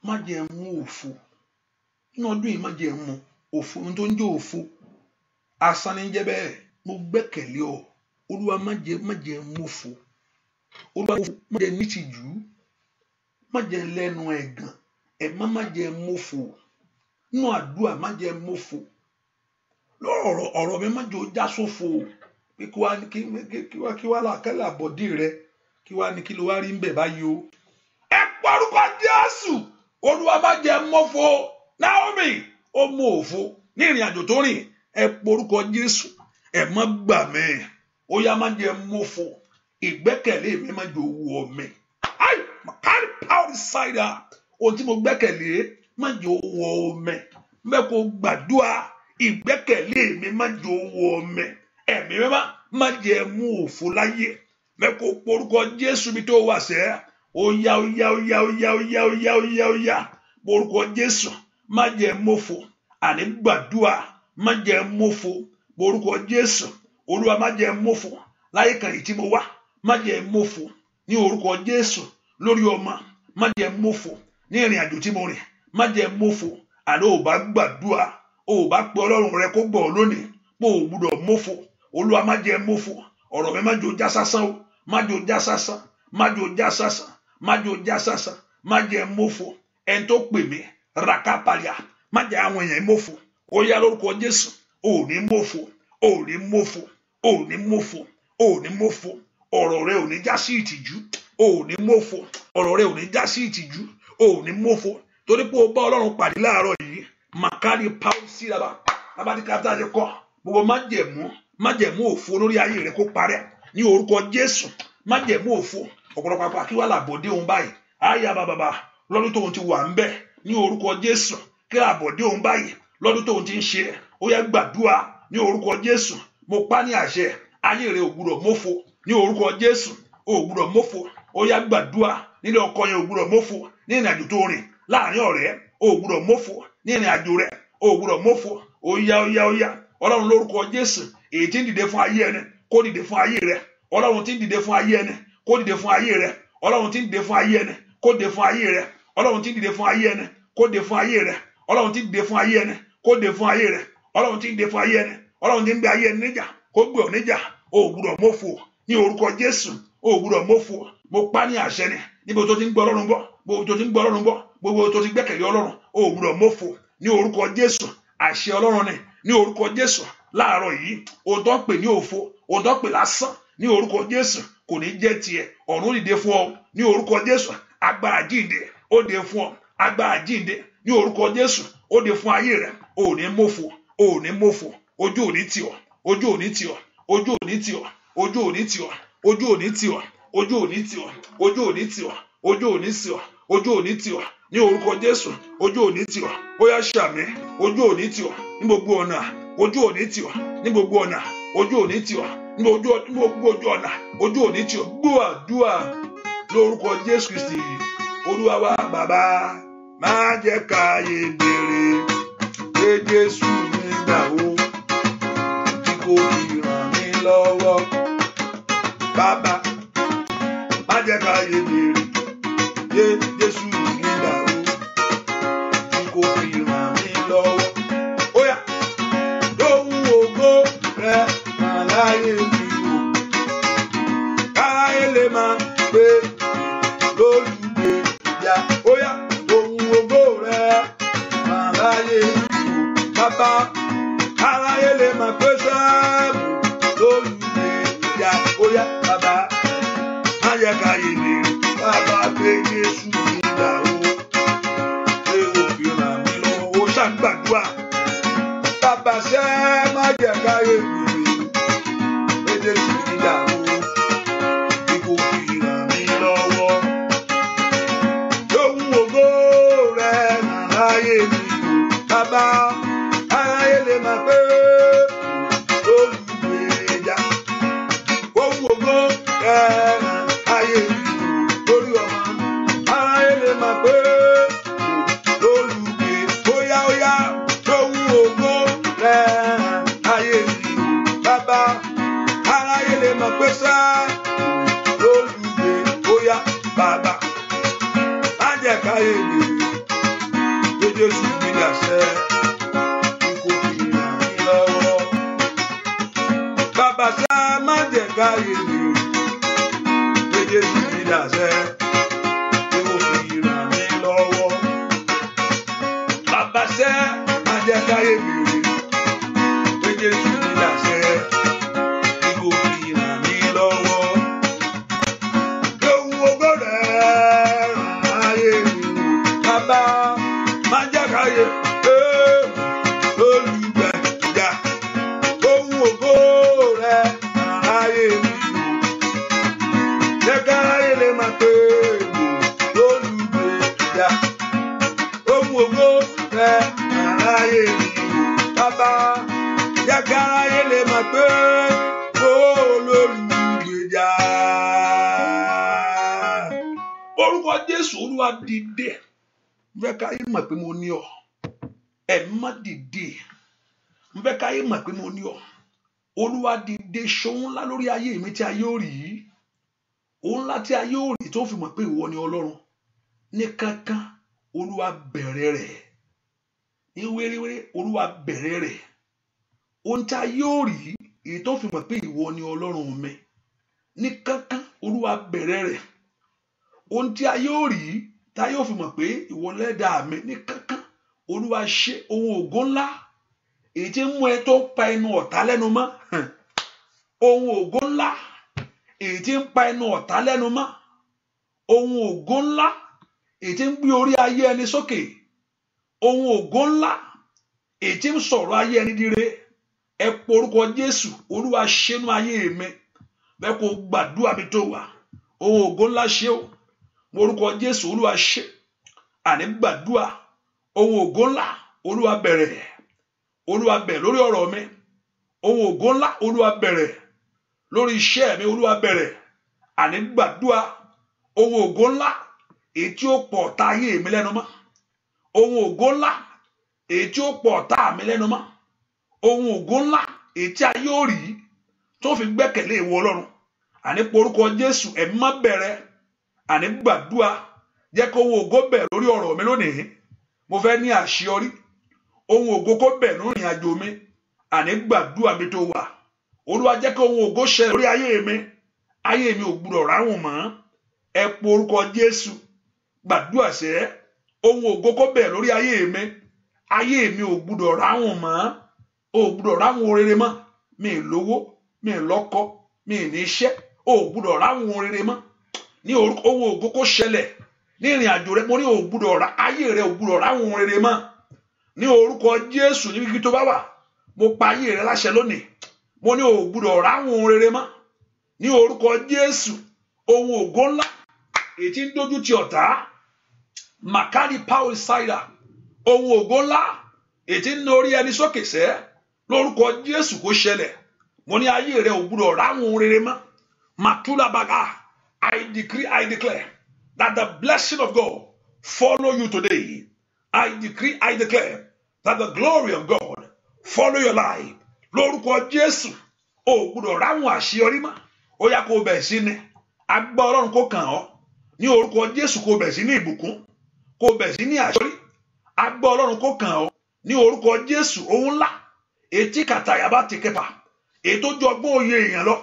má jẹ́ mú òfo ní ọdún yìí má jẹ́ mú òfo ohun tó ń jẹ́ òfo asán ní jẹ́ bẹ́ẹ̀ mo gbẹ́kẹ̀lé ọ Olúwa má jẹ́ mọ́fo Olúwa má jẹ́ nítìjú má jẹ́ lẹ́nu ẹ̀gàn má jẹ́ mọ́fo nínú àdúrà má jẹ́ mọ́fo ọ̀rọ̀ mi má jẹ́ ó já sófo kí wá làkẹ́lẹ̀ àbọ̀dí rẹ kí ló wá rí ń bẹ̀ báyìí o ẹ porúkọ Jésù Olúwa má jẹ́ mọ́fo Naomi ó mú òfo ní ìrìn àjò tó rìn ẹ porúkọ Jésù ẹ má gbà mí ó yá má jẹ́ mọ́fo ìgbẹ́kẹ̀lé mi má jẹ́ owó ọmọ carry power inside ohun tí mo gbẹ́kẹ̀lé má jẹ́ owó ọmọ mẹ́kò gbàdúrà ìgbẹ́kẹ̀lé mi má jẹ́ owó ọmọ ẹ̀mí mẹ́má má jẹ́ mú òfo láyé mẹ́kò porúkọ Jésù bí tó wà sẹ́ ó yá porúkọ Jésù má jẹ́ mọ́fo àní gbàdúrà má jẹ́ mọ́fo porúkọ Jésù Olúwa má jẹ́ mọ́fo láyé kan yìí tí mo wá má jẹ́ mọ́fo ní orúkọ Jésù lórí ọmọ má jẹ́ mọ́fo ní ìrìn àjò tí mo rìn má jẹ́ mọ́fo àní ò bá gbàdúrà ò bá pe Ọlọ́run rẹ kó gbọ́ lónìí pé ò gbúdọ̀ mọ́fo Olúwa má jẹ́ mọ́fo ọ̀rọ̀ mi má jẹ́ ó já sásán o má jẹ́ ó já sásán má jẹ́ ó já sásán má jẹ́ ó já sásán má jẹ́ mọ́fo ẹni tó pè mí rakapalia má jẹ́ àwọn èèyàn mọ́fo ó yá lórúkọ Jésù ò ní mọ́fo ò ní mọ́fo ò ní mọ́fo ò ní mọ́fo ọ̀rọ̀ rẹ ò ní já sí ìtìjú ò ní mọ́fo ọ̀rọ̀ rẹ ò ní já sí ìtìjú ò ní mọ́fo torí pé o bá Ọlọ́run pàdé láàárọ̀ yìí makari paul sílábà abadikata ṣe kọ gbogbo májẹ̀mú òfo lórí ayé rẹ kó parẹ́ ní orúkọ Jésù májẹ̀mú òfo ọ̀pọ̀lọpọ̀ apá kí wà lábọ̀dé òun báyìí àyà bàbà lọ́dún tóun ti wà ń bẹ̀ ní orúkọ Jésù kí àbọ̀dé òun báyìí lọ́dún tóun ti ń ṣe ó yẹ gbàdúrà ní orúkọ Jésù mo pa ní àṣẹ ayé rẹ ò gbúdọ̀ mọ́fo ní orúkọ Jésù ò gbúdọ̀ mọ́fo ó yẹ gbàdúrà nílé ọkọ yẹn ò gbúdọ̀ mọ́fo ní ìrìn àjò tó rìn láàrin ọ̀rẹ́ ò gbúdọ̀ mọ́fo ní ìrìn àjò rẹ ò gbúdọ̀ mọ́fo ó yá Ọlọ́run lórúkọ Jésù èyí tí ń dìde fún ayé ẹni kó dìde fún ayé rẹ Ọlọ́run tí ń dìde fún ayé ẹni kó dìde fún ayé rẹ Ọlọ́run tí ń dìde fún ayé ẹni kó dìde fún ayé rẹ Ọlọ́run tí ń dìde fún ayé ẹni kó dìde fún ayé rẹ Ọlọ́run tí ń dìde fún ayé ẹni kó dìde fún ayé rẹ Ọlọ́run tí ń dìde fún ayé ẹni Ọlọ́run tí ń gbé ayé ẹni níjà kó gbé ọ níjà ò gbúdọ̀ mọ́fo ní orúkọ Jésù ò gbúdọ̀ mọ́fo mo pa ní àṣẹ ni níbo tó ti ń gbọ́ Ọlọ́run gbọ́ gbogbo tó ti ń gbọ́ Ọlọ́run gbọ́ gbogbo tó ti gbẹ́kẹ̀lé Ọlọ́run ò gbúdọ̀ mọ́fo ní orúkọ Jésù àṣẹ Ọlọ́run ni ní orúkọ Jésù láàárọ̀ yìí ohun tó pè ní òfo ohun tó pè lásán ní orúkọ Jésù kò ní jẹ́ tiẹ̀ ọ̀run dìde fún ọ ní orúkọ Jésù agbára jíǹde ó dé fún ọ agbára jíǹde ní orúkọ Jésù ó dé fún ayé rẹ ò ní mọ́fo ò ní mọ́fo ojú ò ní tì ọ́ ojú ò ní tì ọ́ ojú ò ní tì ọ́ ojú ò ní tì ọ́ ojú ò ní tì ọ́ ojú ò ní tì ọ́ ojú ò ní tì ọ́ ojú ò ní tì ọ́ ojú ò ní tì ọ́ ní orúkọ Jésù ojú ò ní tì ọ́ ó yá ṣàmì ojú ò ní tì ọ́ ní gbogbo ọ̀nà ojú ò ní tì ọ́ ní gbogbo ọ̀nà ojú ò ní tì ọ́ ní gbogbo ọ̀nà ojú ò ní tì ọ́ gbọ́ àdúrà lórúkọ Jésù Kristi Olúwa wa bàbá má jẹ́ káyé béèrè pé Jésù nígbà wo tí kò fi ràn mí lọ́wọ́ bàbá má jẹ́ káyé béèrè pé Jésù nígbà wo tí kò fi ràn mí lọ́wọ́ ó yá lóhùn ògo rẹ̀ máa láyé mi o káyé lè máa pé lólùgbé ìyá ó yá lóhùn ògo rẹ̀ máa láyé mi o bàbá káyé lè máa pé sẹ́ẹ̀mù lólùgbé ìyá ó yá bàbá má yẹ káyé lè bàbá pé Jésù nígbà wo pé òfin ràn mí lọ́wọ́ ó ṣàgbàdúrà ṣe má jẹ́ káyé mi pé Jésù ti dàrú bí kò fi ràn mí lọ́wọ́. Lóhùn ògo rẹ̀ hàn láyé mi bàbá aráyé lè máa pé olùgbèjà. Ohùn ògo rẹ̀ hàn láyé mi lórí ọmọ aráyé lè máa pé olùgbèjà. Óyá óyá lóhùn ògo rẹ̀ hàn láyé mi bàbá aráyé lè máa pé sá olùgbèjà. Óyá bàbá má jẹ́ káyé mi pé Jésù mi dàṣẹ kò fi ràn mí lọ́wọ́. Bàbá sá má jẹ́ káyé mi pé Jésù mi dàṣẹ kò fi ràn mí lọ́wọ́. Bàbá sá má jẹ́ káyé mi pé Jésù mi dàṣẹ kò fi ràn mí lọ́wọ́. Lóhùn ògo rẹ̀ hàn ayé mi bàbá má jẹ́ káyé olùgbèjà. Ohùn ògo rẹ̀ hàn ayé mi jẹ́ káyé lè máa pé olùgbèjà. Ohùn ògo rẹ̀ hàn ayé mi bàbá jẹ́ káyé lè máa pé olùgbèjà. Orúkọ Jésù Olúwa dìde. Mo fẹ́ káyé mọ̀ pé mo ní ọ. Ẹ̀mí má dìde. Mo fẹ́ káyé mọ̀ pé mo ní ọ. Olúwa dìde ṣohun ńlá lórí ayé mi tí ayé ò rí. Ohun ńlá tí ayé ò rí tó fi mọ̀ pé ìwọ ni Ọlọ́run. Ní kankan Olúwa bẹ̀rẹ̀ rẹ̀. Ní wéréwéré Olúwa bẹ̀rẹ̀ rẹ̀. Ohun tí ayé ò rí èyí tó fi mọ̀ pé ìwọ ni Ọlọ́run mi. Ní kankan Olúwa bẹ̀rẹ̀ rẹ̀. Ohun tí ayé ò rí táyé ò fi mọ̀ pé ìwọ lẹ́dàá mi. Ní kankan Olúwa ṣe ohun ògo ńlá èyí tí ń mú ẹ tó pa ẹnu ọ̀tá lẹ́nu mọ́. Ohun ògo ńlá èyí tí ń pa ẹnu ọ̀tá lẹ́nu mọ́. Ohun ògo ńlá èyí tí ń gbé orí ayé ẹni sókè. Ohun ògo ńlá èyí tí ń sọ̀rọ̀ ayé ẹni dire. Ẹ po orúkọ Jésù Olúwa ṣẹ́nu ayé mi. Bẹ́ẹ̀ kó gbàdúrà mi tó wà. Ohun ògo ńlá ṣe o. Orúkọ Jésù Olúwa ṣe. Àní gbàdúrà. Ohun ògo ńlá Olúwa bẹ̀rẹ̀. Olúwa bẹ̀rẹ̀ lórí ọ̀rọ̀ mi. Ohun ògo ńlá Olúwa bẹ̀rẹ̀ lórí iṣẹ́ mi. Olúwa bẹ̀rẹ̀. Àní gbàdúrà. Ohun ògo ńlá èyí tí ó pọ̀ ọ̀tá ayé mi lẹ́nu mọ́. Ohun ògo ńlá èyí tí ó pọ̀ ọ̀tá mi lẹ́nu mọ́. Ohun ògo ńlá èyí tí ayé ò rí tó fi gbẹ́kẹ̀lé ìwọ Ọlọ́run. Àní porúkọ Jésù ẹ̀mí má bẹ̀rẹ̀. Àní gbàdúrà. Jẹ́ kó ohun ògo bẹ̀rẹ̀ lórí ọ̀rọ̀ mi lónìí. Mo fẹ́ ní àṣeyọrí. Ohun ògo kó bẹ̀rẹ̀ lórí ìrìn àjò mi. Àní gbàdúrà mi tó wà. Olúwa jẹ́ kó ohun ògo ṣẹ lórí ayé mi. Ayé mi ò gbúdọ̀ ráhùn mọ́. Ẹ porúkọ Jésù. Gbàdúrà sẹ́. Ohun ògo kó bẹ̀rẹ̀ lórí ayé mi. Ayé mi ò gbúdọ̀ ráhùn mọ́. Ò gbúdọ̀ ráhùn rere mọ́. Mi ì lówó, mi ì lọ́kọ, mi ì ní iṣẹ́. Ò gbúdọ̀ ráhùn rere mọ́. Ní orúkọ ohun ògo kó ṣẹlẹ̀ ní ìrìn àjò rẹ. Mo ní ò gbúdọ̀ rá ayé rẹ ò gbúdọ̀ ráhùn rere mọ́. Ní orúkọ Jésù níbi tó bá wà. Mo pa ayé rẹ láṣẹ lónìí. Mo ní ò gbúdọ̀ ráhùn rere mọ́. Ní orúkọ Jésù ohun ògo ńlá èyí tí ń dójú ti ọ̀tá. Makari Paul Saida. Ohun ògo ńlá èyí tí ń na orí ẹni sókè sẹ́. Lórúkọ Jésù kó ṣẹlẹ̀. Mo ní ayé rẹ ò gbúdọ̀ ráhùn rere mọ́. Matula Baga. I decree, I declare that the blessing of God follow you today. I decree, I declare that the glory of God follow your life. Lórúkọ Jésù, o gbọ́dọ̀ ráhùn àṣeyọrí mọ́. Ó yá kó bẹ̀ sí ni. Agbá Ọlọ́run kó kàn ọ́. Ní orúkọ Jésù kó bẹ̀ sí ní ìbùkún. Kó bẹ̀ sí ní àṣeyọrí. Agbá Ọlọ́run kó kàn ọ́. Ní orúkọ Jésù, ohun ńlá. Etí kàtàyà bá ti kẹfà. Ètò jọgbọ́n oyè èèyàn lọ.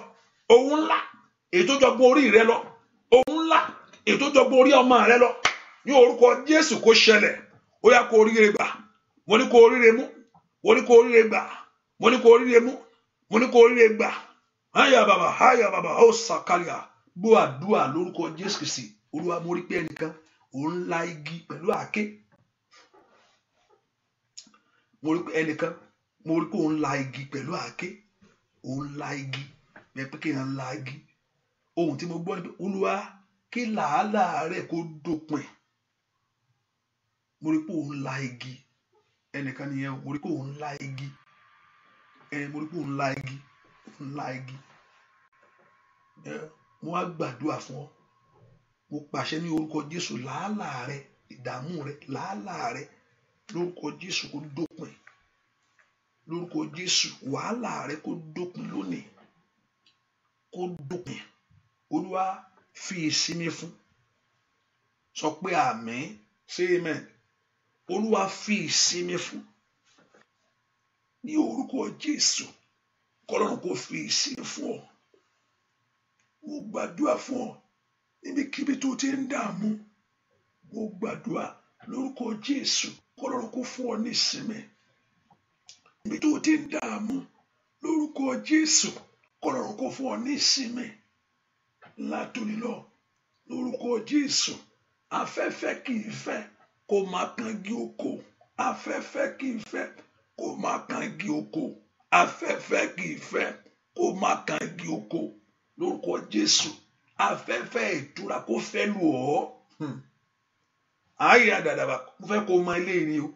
Ohun ńlá. Ètò jọgbọ́n orí rẹ lọ. Ohun ńlá. Ètò jọgbọ́n orí ọmọ rẹ lọ. Ní orúkọ Jésù kó ṣẹlẹ̀. Ó yá kó oríire gbà. Mo ní kó oríire mú. Mo ní kó oríire gbà. Mo ní kó oríire mú. Mo ní kó oríire gbà. Háyà bàbá, ó sàkàlìyà. Gbọ́ àdúrà lórúkọ Jésù Kristi. Olúwa mo rí pé ẹnìkan òun la igi pẹ̀lú àáké. Mo rí pé ẹnìkan mo rí pé òun la igi pẹ̀lú àáké, òun la igi bẹ́ẹ̀ pé kéèyàn la igi. Ohun tí mo gbọ́ ni pé Olúwa kí làálàá rẹ̀ kó dópin. Mo rí pé òun la igi, ẹnìkan nìyẹn o, mo rí pé òun la igi, mo rí pé òun la igi, òun la igi. Mo wá gbàdúrà fún ọ, mo pàṣẹ ní orúkọ Jésù, làálàá rẹ, ìdààmú rẹ, làálàá rẹ lórúkọ Jésù kó dópin. Lórúkọ Jésù wàhálà rẹ kó dópin lónìí, kó dópin. Olúwa fi ìsinmi fún. Sọ pé àmín, say amen. Olúwa fi ìsinmi fún. Ní orúkọ Jésù, k'Ọlọ́run kó fi ìsinmi fún ọ. Mo gbàdúrà fún ọ níbikíbi tó ti ń dààmú. Mo gbàdúrà lórúkọ Jésù, k'Ọlọ́run kó fún ọ ní ìsinmi. Níbi tó ti ń dààmú, lórúkọ Jésù, k'Ọlọ́run kó fún ọ ní ìsinmi. Látòní lọ, lórúkọ Jésù, afẹ́fẹ́ kì í fẹ́ kó máa kangi oko. Afẹ́fẹ́ kì í fẹ́ kó máa kangi oko. Afẹ́fẹ́ kì í fẹ́ kó máa kangi oko. Lórúkọ Jésù, afẹ́fẹ́ ìtura kó fẹ́ lù ọ́. Ayé àdàdàbà, mo fẹ́ kó mọ ilé ni o.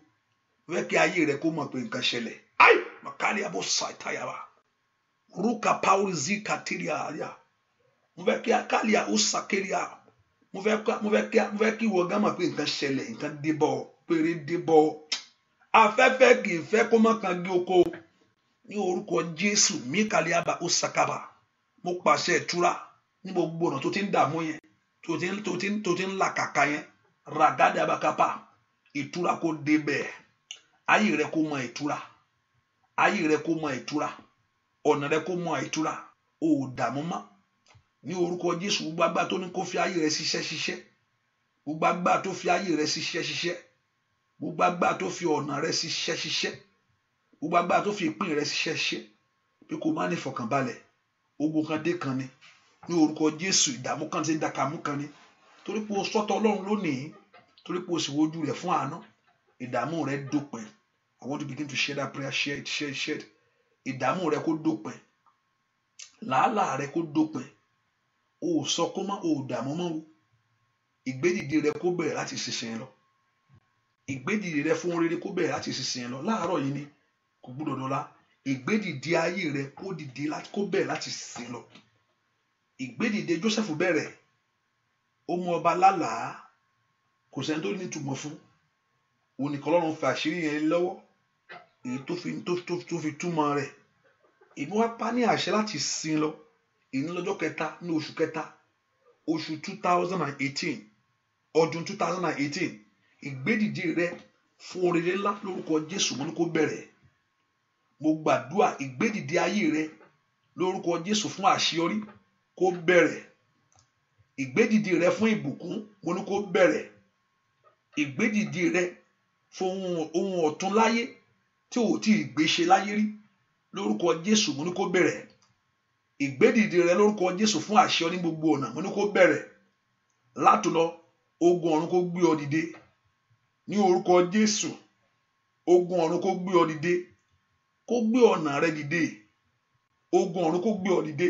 Mo fẹ́ kí ayé rẹ kó mọ̀ pé nǹkan ṣẹlẹ̀. Ay, makali abo saitayaba. Ruka pauli zika tiria. Mo fẹ́ kí akalia usakeria. Mo fẹ́ kí ìwọ gan mọ̀ pé nǹkan ṣẹlẹ̀, nǹkan débọ̀, péré débọ̀. Afẹ́fẹ́ kì í fẹ́ kó má kangi oko. Ní orúkọ Jésù, mikali aba usakaba. Mo pàṣẹ ìtura ní gbogbo ọ̀nà tó ti ń dààmú yẹn, tó ti ń làkàkà yẹn. Ragada bakapa. Ìtura kó débẹ̀. Ayé rẹ kó mọ ìtura. Ayé rẹ kó mọ ìtura. Ọ̀nà rẹ kó mọ ìtura. O ò dààmú mọ́. Ní orúkọ Jésù, gbogbo agbára tó ní kó fi ayé rẹ ṣiṣẹ́. Gbogbo agbára tó fi ayé rẹ ṣiṣẹ́. Gbogbo agbára tó fi ọ̀nà rẹ ṣiṣẹ́. Gbogbo agbára tó fi ìpín rẹ ṣiṣẹ́. Pé kó má ní ìfọ̀kànbalẹ̀. Ogun kan dé kan ni. Ní orúkọ Jésù, ìdààmú kan ti ń dàkàmú kan ni. Torí pé o sọ́tọ̀ Ọlọ́run lónìí. Torí pé o sì wojú rẹ̀ fún àánú. Ìdààmú rẹ dópin. I want to begin to share that prayer. Share it. Ìdààmú rẹ kó dópin. Làálàá rẹ kó dópin. O sọ kó má, o dààmú mọ́ o. Ìgbédìde rẹ kó bẹ̀rẹ̀ láti ṣiṣẹ́ lọ. Ìgbédìde rẹ fún rere kó bẹ̀rẹ̀ láti ṣiṣẹ́ lọ. Láàárọ̀ yìí ni kò gbúdọ̀ dọ́là. Ìgbédìde ayé rẹ kó bẹ̀rẹ̀ láti ṣiṣẹ́ lọ. Ìgbédìde Jósẹ́fù bẹ̀rẹ̀. Ó mú ọba lálàá. Kò sẹ́ni tó ní ìtumọ̀ fún. Òun nìkan Ọlọ́run fi àṣírí yẹn lọ́wọ́. Èyí tó fi túmọ̀ rẹ̀. Èmi wá pa ní àṣẹ láti sin lọ. Èyí ní lọ́jọ́ kẹta ní oṣù kẹta. Oṣù 2018. Ọdún 2018. Ìgbédìde rẹ fún oríire ńlá lórúkọ Jésù mo ní kó bẹ̀rẹ̀. Mo gbàdúrà ìgbédìde ayé rẹ lórúkọ Jésù fún àṣeyọrí kó bẹ̀rẹ̀. Ìgbédìde rẹ fún ìbùkún mo ní kó bẹ̀rẹ̀. Ìgbédìde rẹ fún ohun ọ̀tun láyé tí ò tí ì gbé ṣe láyé rí lórúkọ Jésù mo ní kó bẹ̀rẹ̀. Ìgbédìde rẹ lórúkọ Jésù fún àṣeyọrí ní gbogbo ọ̀nà mo ní kó bẹ̀rẹ̀. Látòlọ ogun ọ̀run kó gbé ọ dìde ní orúkọ Jésù. Ogun ọ̀run kó gbé ọ dìde, kó gbé ọ̀nà rẹ dìde. Ogun ọ̀run kó gbé ọ dìde.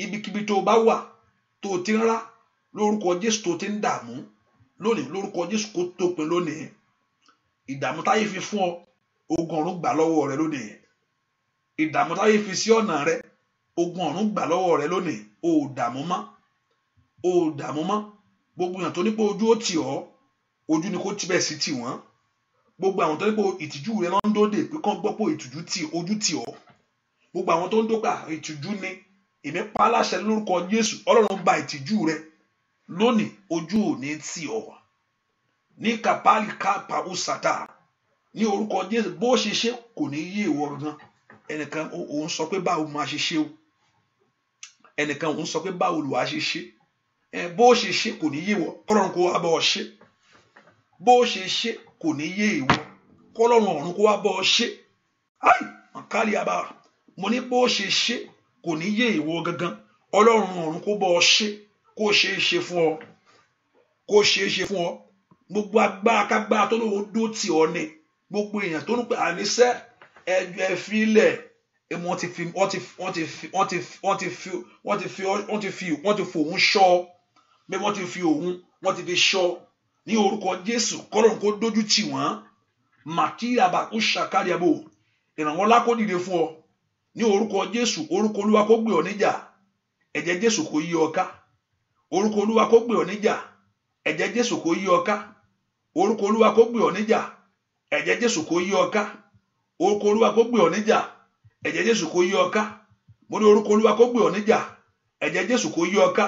Ibikíbi tó bá wà tó ti ń rá lórúkọ Jésù, tó ti ń dààmú lónìí lórúkọ Jésù kó tópin lónìí. Ìdààmú táyé fi fún ọ, ogun ọ̀run gbà lọ́wọ́ rẹ lónìí. Ìdààmú táyé fi sí ọ̀nà rẹ, ogun ọ̀run gbà lọ́wọ́ rẹ lónìí. O ò dààmú mọ́. O ò dààmú mọ́. Gbogbo èèyàn tó ní pé ojú ó tì ọ́, ojú ni kó tibẹ̀ sí tì wọ́n. Gbogbo àwọn tó ní pé ìtìjú rẹ ló ń dóde pé kán gbọ́ pé ojú tì ọ́. Gbogbo àwọn tó ń dópa ìtìjú ni èmi pa á láṣẹ lórúkọ Jésù. Ọlọ́run gba ìtìjú rẹ lónìí, ojú ò ní tì ọ́. Ní kàpálì kápá òsàtà ní orúkọ Jésù. Bó ṣe ṣe kò ní yé ìwọ gan. Ẹnìkan òun sọ pé báwo máa ṣe ṣe o. Ẹnìkan òun sọ pé báwo lò wá ṣe ṣe. Bó ṣe ṣe kò ní yé ìwọ. Ọlọ́run kó wá bá ọ ṣe. Bó ṣe ṣe kò ní yé ìwọ. Kọ́lọ́run ọ̀run kó wá bá ọ ṣe. Ai, àkàlì àbá. Mo ní bó ṣe ṣe kò ní yé ìwọ gangan. Ọlọ́run ọ̀run kó bá ọ ṣe. Kó ṣe é ṣe fún ọ. Kó ṣe é ṣe fún ọ. Gbogbo agbára kágbára tó lóun dó tì ọ ni. Gbogbo èèyàn tó ń pè àníṣẹ́ ẹ filẹ̀ wọ́n ti fi òun ṣọ́ bí wọ́n ti fi òun wọ́n ti fi ṣọ́ ní orúkọ Jésù kọ́lọ́run kó dójú tì wọ́n màkìyàbá kó ṣàkàdìàbò ìrànwọ́ ńlá kó dìde fún ọ ní orúkọ Jésù. Orúkọ Olúwa kó gbé ọ níjà, ẹ̀jẹ̀ Jésù kó yí ọ ká. Orúkọ Olúwa kó gbé ọ níjà, ẹ̀jẹ̀ Jésù kó yí ọ ká. Orúkọ Olúwa kó gbé ọ níjà, ẹ̀jẹ̀ Jésù kó yí ọ ká. Orúkọ Olúwa kó gbé ọ níjà, ẹ̀jẹ̀ Jésù kó yí ọ ká. Mo ní orúkọ Olúwa kó gbé ọ níjà, ẹ̀jẹ̀ Jésù kó yí ọ ká.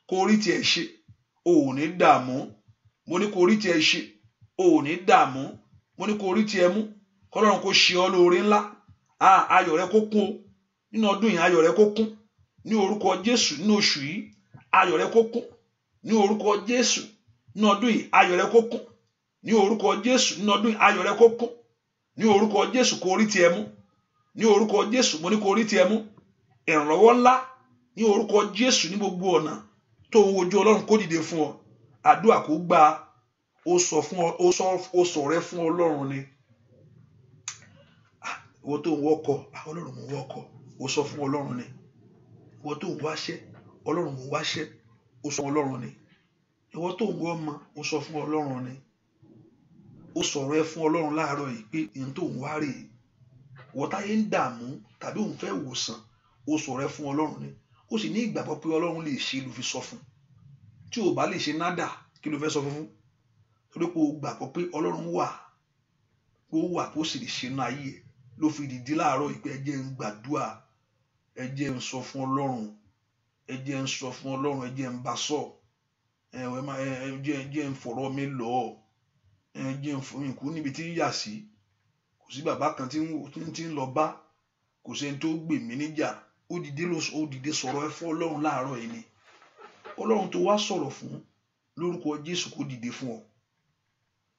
Kó rí tiẹ̀ ṣe, o ò ní dààmú. Mo ní kó rí tiẹ̀ ṣe, o ò ní dààmú. Mo ní kó rí tiẹ̀ mú. Kọ́lọ́run kó ṣe ọ́ lóore ńlá. Ayọ̀ rẹ kó kún o nínú ọdún yìí, ayọ̀ rẹ kó kún ní orúkọ Jésù. Nínú oṣù yìí ayọ̀ rẹ kó kún ní orúkọ Jésù. Nínú ọdún yìí ayọ̀ rẹ kó kún ní orúkọ Jésù. Nínú ọdún yìí ayọ̀ rẹ kó kún ní orúkọ Jésù. Kó rí tiẹ̀ mú ní orúkọ Jésù. Mo ní kó rí tiẹ̀ mú. Ìrànlọ́wọ́ ńlá ní orúkọ Jésù ní gbogbo ọ̀nà tó ń wojú Ọlọ́run kó dìde fún ọ. Àdúrà kó gbà. Ó sọ rẹ fún Ọlọ́run ni. Ìwọ tó ń wọkọ̀, Ọlọ́run mo wọkọ̀, ó sọ fún Ọlọ́run ni. Ìwọ tó ń wáṣẹ́, Ọlọ́run mo wáṣẹ́, ó sọ fún Ọlọ́run ni. Ìwọ tó ń wọ ọmọ, ó sọ fún Ọlọ́run ni. Ó sọ̀rọ̀ ẹ fún Ọlọ́run láàárọ̀ yìí pé ìyẹn tó ń wá rè é. Ìwọ táyé ń dààmú tàbí òun fẹ́ wòsàn, ó sọ̀rọ̀ ẹ fún Ọlọ́run ni. Ó sì ní ìgbàgbọ́ pé Ọlọ́run lè ṣe ló fi sọ fún. Tí ò bá lè ṣe nádà, kí ló fẹ́ sọ fún? Torí pé o gbàgbọ́ pé Ọlọ́run wà, kó sì lè ṣe inú ayé ẹ. Ló fi dìde láàárọ̀ ìpè ẹ jẹ́ ń gbàdúrà, ẹ jẹ́ ń sọ fún Ọlọ́run, ẹ jẹ́ ń sọ fún Ọlọ́run, ẹ jẹ́ ń bá sọ, ẹ jẹ́ ń fọ̀rọ̀ mi lọ, ẹ jẹ́ ń fún ìkú níbi tí ń yà sí. Kò sí bàbá kan tí ń lọ bá, kò sẹ́ni tó gbè mí níjà. Ó dìde sọ̀rọ̀ ẹ fún Ọlọ́run láàárọ̀ yìí ni. Ọlọ́run tó wá sọ̀rọ̀ fún lórúkọ Jésù kó dìde fún ọ.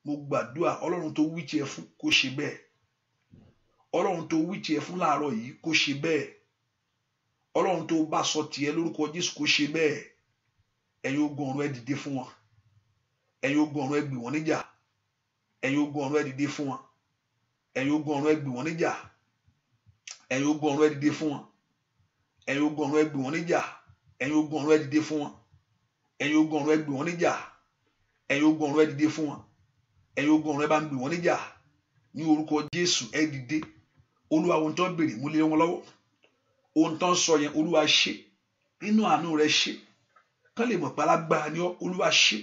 Mo gbàdúrà Ọlọ́run tó wí tiẹ̀ fún kó ṣe bẹ́ẹ̀. Ọlọ́run tó wí tiẹ̀ fún láàárọ̀ yìí kó ṣe bẹ́ẹ̀. Ọlọ́run tó bá sọ tiẹ̀ lórúkọ Jésù kó ṣe bẹ́ẹ̀. Ẹ̀yin ogun ọ̀run ẹ dìde fún wọn. Ẹ̀yin ogun ọ̀run ẹ gbè wọ́n níjà. Ẹ̀yin ogun ọ̀run ẹ dìde fún wọn. Ẹ̀yin ogun ọ̀run ẹ gbè wọ́n níjà. Ẹ̀yin ogun ọ̀run ẹ dìde fún wọn. Ẹ̀yin ogun ọ̀run ẹ gbè wọ́n níjà. Ẹ̀yin ogun ọ̀run ẹ dìde fún wọn. Ẹ̀yin ogun ọ̀run ẹ gbè wọ́n níjà. Ẹ̀yin ogun ọ̀run ẹ dìde fún wọn. Ẹ̀yin ogun ọ̀run ẹ bá ń gbè wọ́n níjà. Ní orúkọ Jésù ẹ dìde. Olúwa ohun tó ń béèrè mú lé wọn lọ́wọ́. Ohun tó ń sọ yẹn Olúwa ṣe. Nínú àánú rẹ ṣe. Kán lè mọ̀ pé alágbára ni ọ́, Olúwa ṣe.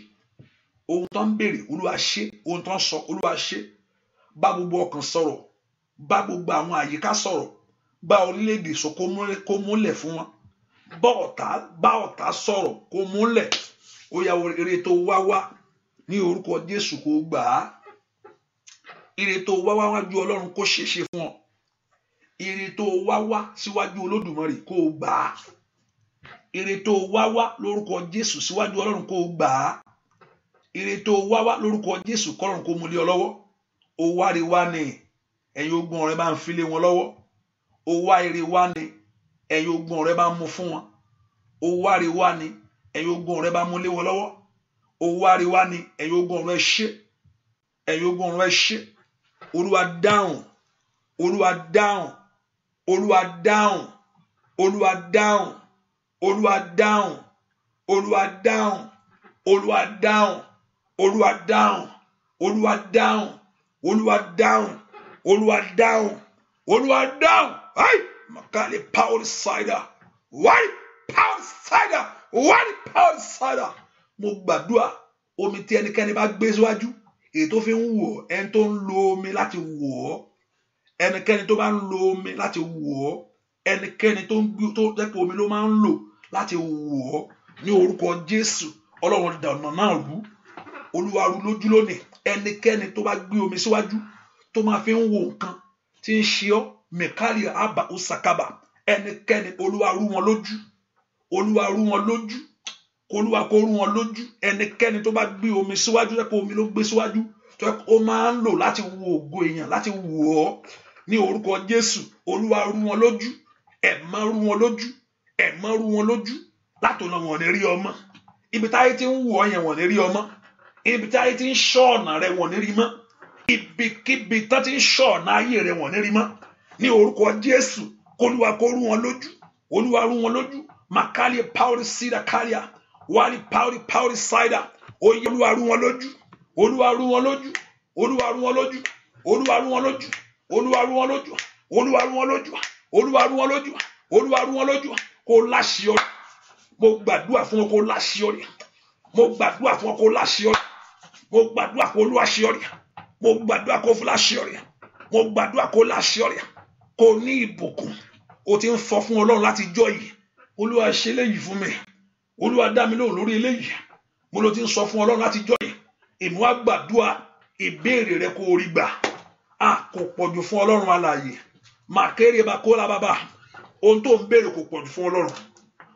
Ohun tó ń béèrè Olúwa ṣe. Ohun tó ń sọ Olúwa ṣe. Bá gbogbo ọkàn sọ̀rọ̀. Bá gbogbo àwọn àyíká sọ̀rọ̀. Bá orílẹ̀-èdè sọ kó múlẹ̀ fún wọn. Bá ọ̀tá sọ̀rọ̀ kó múlẹ̀. Ó yá ire tó wá wá ní orúkọ Jésù kó gbà á. Ire tó wá wá wájú Ọlọ́run kó ṣeéṣe fún ọ. Ire tó wá wá síwájú Olódùmarè kó gbà á. Ire tó wá wá lórúkọ Jésù síwájú Ọlọ́run kó gbà á. Ire tó wá wá lórúkọ Jésù kọ́lọ́run kó mú lé ọ lọ́wọ́. Ó wá ire wá ni ẹ̀yin ogun ọ̀rẹ́ bá ń fi lé wọn lọ́wọ́. Ó wá ire wá ni ẹ̀yin ogun ọ̀rẹ́ bá ń mú fún wọn. Ó wá ire wá ni ẹ̀yin ogun ọ̀rẹ́ bá mú lé wọn lọ́wọ́. Ó wá ire wá ni ẹ̀yin ogun ọ̀rẹ́ ṣe. Ẹ̀yin ogun ọ̀rẹ́ ṣe. Olúwa dáhùn. Olúwa dáhùn. Olúwa dáhùn. Olúwa dáhùn. Olúwa dáhùn. Olúwa dáhùn. Olúwa dáhùn. Olúwa dáhùn. Olúwa dáhùn. Olúwa dáhùn. Olúwa dáhùn. Olúwa dáhùn. Hey! Makali power cider. Why power cider? Why power cider? Mo gbàdúrà omi tí ẹnikẹ́ni bá gbé síwájú èyí tó fi ń wò ọ́, ẹni tó ń lo omi láti wò ọ́, ẹnikẹ́ni tó bá ń lo omi láti wò ọ́, ẹnikẹ́ni tó jẹ́ pé omi ló máa ń lò láti wò ọ́ ní orúkọ Jésù. Ọlọ́run dà ọ̀nà náà rú. Olúwa rú lójú lónìí. Ẹnikẹ́ni tó bá gbé omi síwájú tó máa fi ń wo nǹkan tí ń ṣe ọ́ mẹ́kálì àbá òsàkàbà, ẹnikẹ́ni Olúwa rú wọn lójú. Olúwa rú wọn lójú. Olúwa kó rú wọn lójú. Ẹnikẹ́ni tó bá gbé omi síwájú jẹ́ pé omi ló gbé síwájú tó ó máa ń lò láti wo ògo èèyàn, láti wò ọ́ ní orúkọ Jésù. Olúwa rú wọn lójú. Ẹ̀mọ́ rú wọn lójú. Ẹ̀mọ́ rú wọn lójú. Látọ̀nà wọn ní rí ọmọ. Ibi táyé tí ń wò ọ́ yẹn wọ́n ní rí ọmọ. Ibi táyé tí ń ṣọ́ ọ̀nà rẹ wọ́n ní rí mọ́. Ibikíbi tán tí ń ṣọ́ ọ̀nà ayé rẹ wọ́n ní rí mọ́. ní orúkọ Jésù k'Olúwa kó rú wọn lójú, Olúwa rú wọn lójú. Makali power sida kalia, wali power sida. Oye Olúwa rú wọn lójú, Olúwa rú wọn lójú, Olúwa rú wọn lójú, Olúwa rú wọn lójú, Olúwa rú wọn lójú, Olúwa rú wọn lójú, Olúwa rú wọn lójú, Olúwa rú wọn lójú. Kó láṣeyọrí. Mo gbàdúrà fún wọn kó láṣeyọrí. Mo gbàdúrà fún wọn kó láṣeyọrí. Mo gbàdúrà kó láṣeyọrí. Mo gbàdúrà kó láṣeyọrí. Mo gbàdúrà kó láṣeyọrí. Kó ní ìbùkún. O ti ń fọ fún Ọlọ́run láti jọ́ yìí. Olúwa ṣe eléyìí fún mi. Olúwa dá mi lóhùn lórí eléyìí. Mo ló ti ń sọ fún Ọlọ́run láti jọ́ yìí. Èmi wá gbàdúrà ìbéèrè rẹ kó rí gbà. Kò pọ̀jù fún Ọlọ́run alààyè. Màkèrè bá kó la bàbá. Ohun tó ń béèrè kò pọ̀jù fún Ọlọ́run.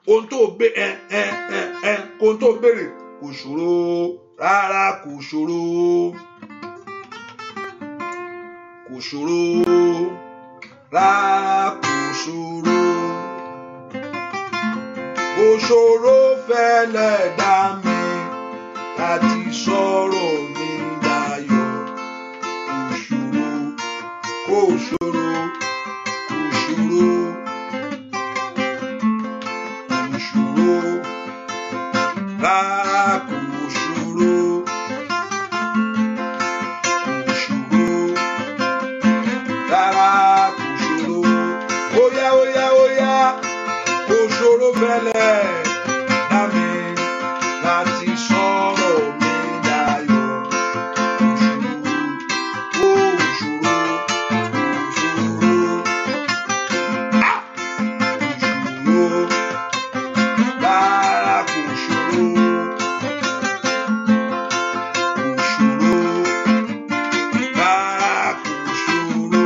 Ohun tó béèrè kò ṣòro rárá, kò ṣòro. Kò ṣòro rárá, kò ṣòro. Kò ṣòro fẹ́lẹ̀ dá mi láti sọ̀rọ̀ mi dayọ̀. Kò ṣòro, kò ṣòro, kò ṣòro rárá, kò ṣòro. Kò ṣòro rárá, kò ṣòro. Óyá, óyá, óyá. Kò ṣòro fẹ́lẹ̀ dá mi láti sọ̀rọ̀ mi dayọ̀. Kò ṣòro, kò ṣòro, kò ṣòro rárá, kò ṣòro. Kò ṣòro rárá, kò ṣòro.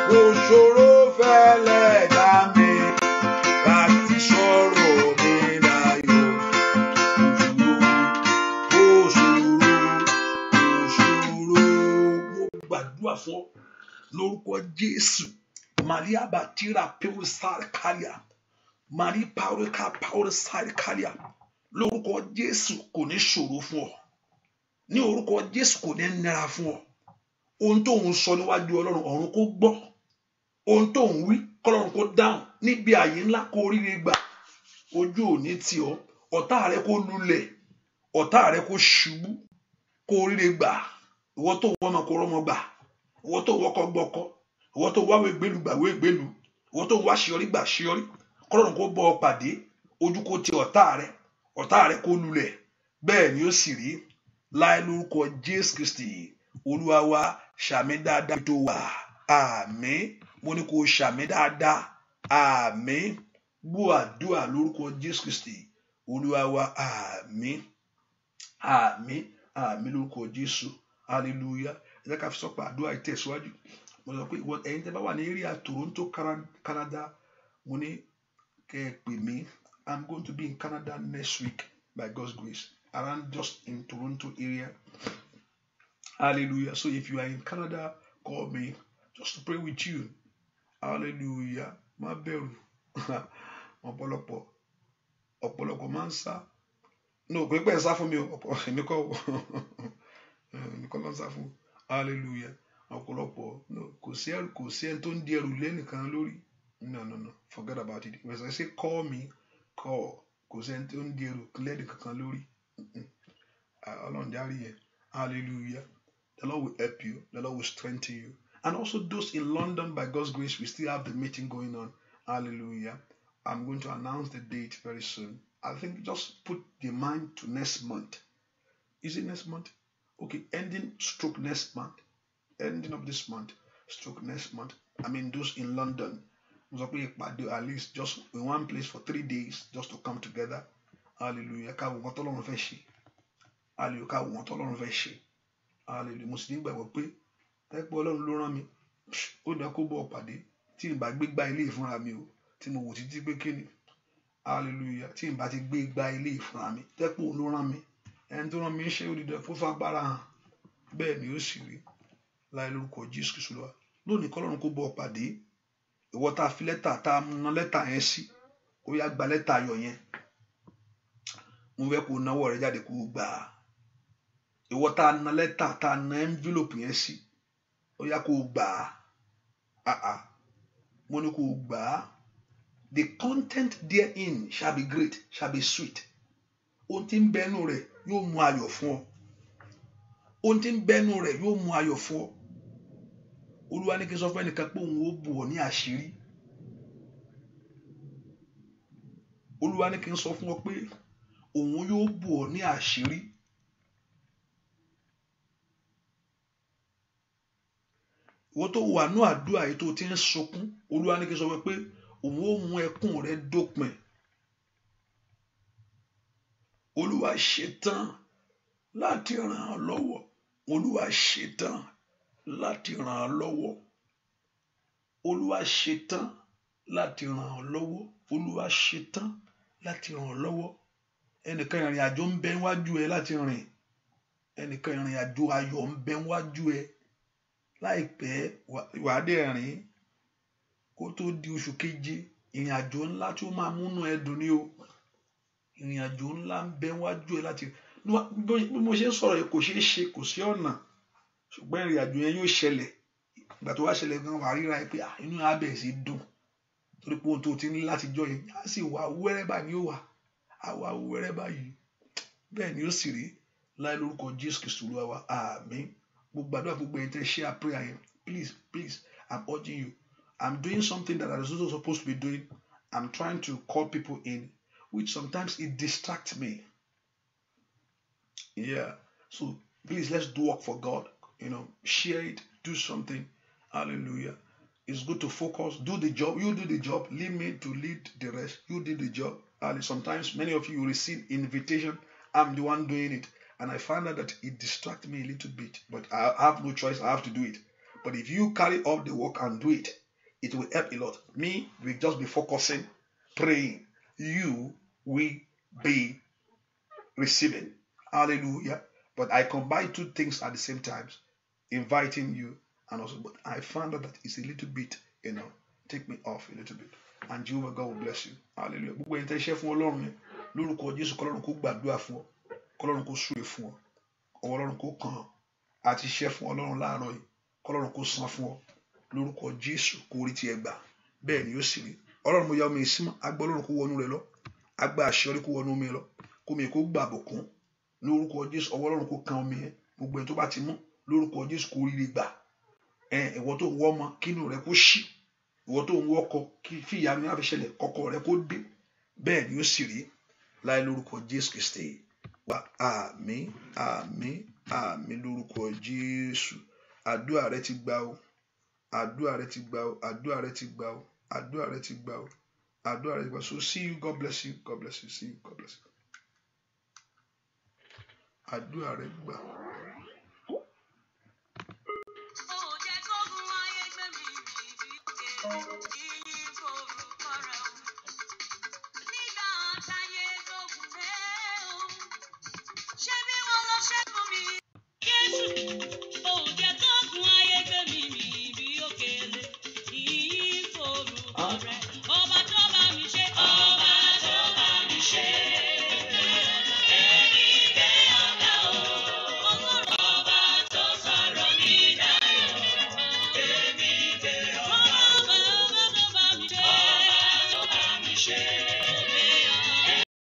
Kò ṣòro fẹ́lẹ̀ dá mi láti sọ̀rọ̀ mi dayọ̀. Kò ṣòro, kò ṣòro. Mo gbàdúrà fún ọ lórúkọ Jésù. Maria Batira Peru Sarkalia. Maria Power Sarkalia. Lórúkọ Jésù kò ní ṣòro fún ọ. Ní orúkọ Jésù kò ní nira fún ọ. Ohun tó ń sọ níwájú Ọlọ́run ọ̀run kó gbọ́. Ohun tó ń wí k'Ọlọ́run kó dáhùn níbi ààyè ńlá kó ríre gbà. Ojú ò ní tì ọ́. Ọ̀tá rẹ kó lulẹ̀. Ọ̀tá rẹ kó ṣubú. Kó ríre gbà. Ìwọ tó wọ́n mọ̀ kó rọ́mọ gbà. Ìwọ tó wọ́kọ̀ gbọ́kọ̀. Ìwọ tó wáwé gbélu gbàwé gbélu. Ìwọ tó wá ṣíọrí gbà ṣíọrí. K'Ọlọ́run kó bọ́ ọ pàdé. Ojú kó ti ọ̀tá rẹ. Ọ̀tá rẹ kó lulẹ̀. Bẹ́ẹ̀ ni ó sì rí. Láì lórúkọ Jésù Kristi. Olúwa wa ṣàmì dáadáa tó wà. Àmín. Mo ní kó ṣàmì dáadáa. Àmín. Gbọ́ àdúrà lórúkọ Jésù Kristi. Olúwa wa àmín. Àmín. Àmín lórúkọ Jésù. Hallelujah. Ẹ jẹ́ ká fi sọ́pọ̀ àdúrà ìtẹ̀síwájú. Mo sọ pé ẹ̀yin tẹ́ bá wà ní area Toronto, Canada, mo ní kẹ́ ẹ pè mí. I'm going to be in Canada next week by God's grace. Around just in Toronto area. Hallelujah. So if you are in Canada, call me just to pray with you. Hallelujah. Má bẹ̀rù. Ọ̀pọ̀lọpọ̀ máa ń sá. No, kò pẹ́ ń sá fún mi o. Èmi kọ́ ló ń sá fún. Hallelujah. Ọ̀pọ̀lọpọ̀ no, kò sí ẹni tó ń di ẹrù lẹ́nìkan lórí. No. Forget about it. When I say call me, call. Kò sí ẹni tó ń di ẹrù lẹ́nìkan lórí. Ọlọ́run dárí yẹn. Hallelujah. The Lord will help you. The Lord will strengthen you. And also those in London, by God's grace, we still have the meeting going on. Hallelujah. I'm going to announce the date very soon. I think just put the mind to next month. Is it next month? Okay, ending stroke next month. Ending of this month, stroke next month. I mean, those in London, at least just in one place for 3 days, just to come together. Hallelujah. Hallelujah. Hallelujah. Muslim gbàgbọ́ pé tẹ́pẹ́ Ọlọ́run ló rán mi. Ó dá kó bọ́ pàdé. Tí n bá gbé gbá ilé ìfúnra mi o. Tí mo wò títí pé kíni. Hallelujah. Tí n bá ti gbé gbá ilé ìfúnra mi. Tẹ́pẹ́ òun ló rán mi. Ẹni tó rán mi ń ṣe òdìdẹ fún fagbára hàn. Bẹ́ẹ̀ ni ó sì rí. Láì lórúkọ Jésù Kristi Olúwa. Lónìí k'Ọlọ́run kó bọ́ pàdé. Ìwọ tá fi lẹ́tà tá ná lẹ́tà yẹn sí. Ó yá gba lẹ́tà ayọ̀ yẹn. Mo fẹ́ kó náwó rẹ jáde kó gbà. Ìwọ tá ná lẹ́tà tá ná envelope yẹn sí. Ó yá kó gbà. mo ní kó gbà á. The content therein shall be great, shall be sweet. Ohun tí ń bẹnu rẹ̀ yóò mú ayọ̀ fún ọ. Ohun tí ń bẹnu rẹ̀ yóò mú ayọ̀ fún ọ. Olúwa ní kí n sọ fún ẹnìkan pé òun ó bù ọ́ ní àṣírí. Olúwa ní kí n sọ fún ọ pé òun yóò bù ọ́ ní àṣírí. Ìwọ tó wà ní àdúrà yìí tó ti ń sunkún, Olúwa ní kí n sọ fún ọ pé òun ó mú ẹkún rẹ dópin. Olúwa ṣetán láti ràn ọ́ lọ́wọ́. Olúwa ṣetán láti ràn ọ́ lọ́wọ́. Olúwa ṣetán láti ràn ọ́ lọ́wọ́. Olúwa ṣetán láti ràn ọ́ lọ́wọ́. Ẹnìkan ìrìn àjò ń bẹ níwájú ẹ láti rìn. Ẹnìkan ìrìn àjò ayọ̀ ń bẹ níwájú ẹ. Láìpẹ́ wà á dẹ̀ rìn kó tó di oṣù keje. Ìrìn àjò ńlá tí ó máa múnú ẹ dùn ní o. Ìrìn àjò ńlá ń bẹ níwájú ẹ láti bí mo ṣe ń sọ̀rọ̀ yìí kò ṣeé ṣe, kò sí ọ̀nà, ṣùgbọ́n ìrìn àjò yẹn yóò ṣẹlẹ̀. Ìgbà tó wá ṣẹlẹ̀ gan wà á ríra ẹ pé inú á bẹ̀rẹ̀ sí dùn torí pé ohun tó ti ní láti jọ yẹn á sì wá wẹ́rẹ́ báyìí ni ó wà á wá wẹ́rẹ́ báyìí. Bẹ́ẹ̀ ni ó sì rí láì lórúkọ Jésù Kristi Olúwa wa. Àmín. Gbogbo àdúrà gbogbo ẹ̀yin tẹ́ share prayer yẹn, please I'm urging you. I'm doing something that I was not supposed to be doing. I'm trying to call people in, which sometimes it distracts me. Yeah. So please, let's do work for God. Share it, do something. Hallelujah. It's good to focus, do the job. You do the job. Leave me to lead the rest. You did the job. Sometimes many of you receive invitation. I'm the one doing it. And I find out that it distracts me a little bit. But I have no choice. I have to do it. But if you carry out the work and do it, it will help a lot. Me, we just be focusing, praying. You will be receiving. Hallelujah. But I combine two things at the same time, inviting you and also, but I found out that it's a little bit, take me off a little bit. And Jehovah God will bless you. Hallelujah. Gbogbo ẹ̀yin tẹ́ ṣe fún Ọlọ́run yẹn lórúkọ Jésù, k'Ọlọ́run kó gbàdúrà fún ọ, k'Ọlọ́run kó súre fún ọ, ọwọ́ Ọlọ́run kó kàn án àti ṣe fún Ọlọ́run láàárọ̀ yìí, k'Ọlọ́run kó san fún ọ lórúkọ Jésù, kó rí tiẹ̀ gbà. Bẹ́ẹ̀ ni yóò sì rí. Ọlọ́run mo ya omi ìsímọ́, agbá Ọlọ́run kó wọnú rẹ lọ, agbá àṣeyọrí kó wọnú omi lọ, kó mi kó gbà bùkún lórúkọ Jésù. Ọwọ́ Ọlọ́run kó kan omi yẹn, gbogbo ẹni tó bá ti mú lórúkọ Jésù kó rí gbà. Ìwọ tó ń wọ́ ọmọ kínú rẹ kó ṣí, ìwọ tó ń wọ́ ọkọ kí fìyàmí á fi ṣẹlẹ̀ kọ́kọ́ rẹ kó dé. Bẹ́ẹ̀ ni ó sì rí láì lórúkọ Jésù Kristi wa. Àmín, àmín, àmín lórúkọ Jésù. Àdúrà rẹ ti gbà o, àdúrà rẹ ti gbà o, àdúrà rẹ ti gbà o, àdúrà rẹ ti gbà o, àdúrà rẹ ti gbà. So see you, God bless you, God bless you, see you, God bless you. Àdúrà rẹ gbà. Ṣé bí wọ́n lọ ṣẹ́gun mi? Jésù.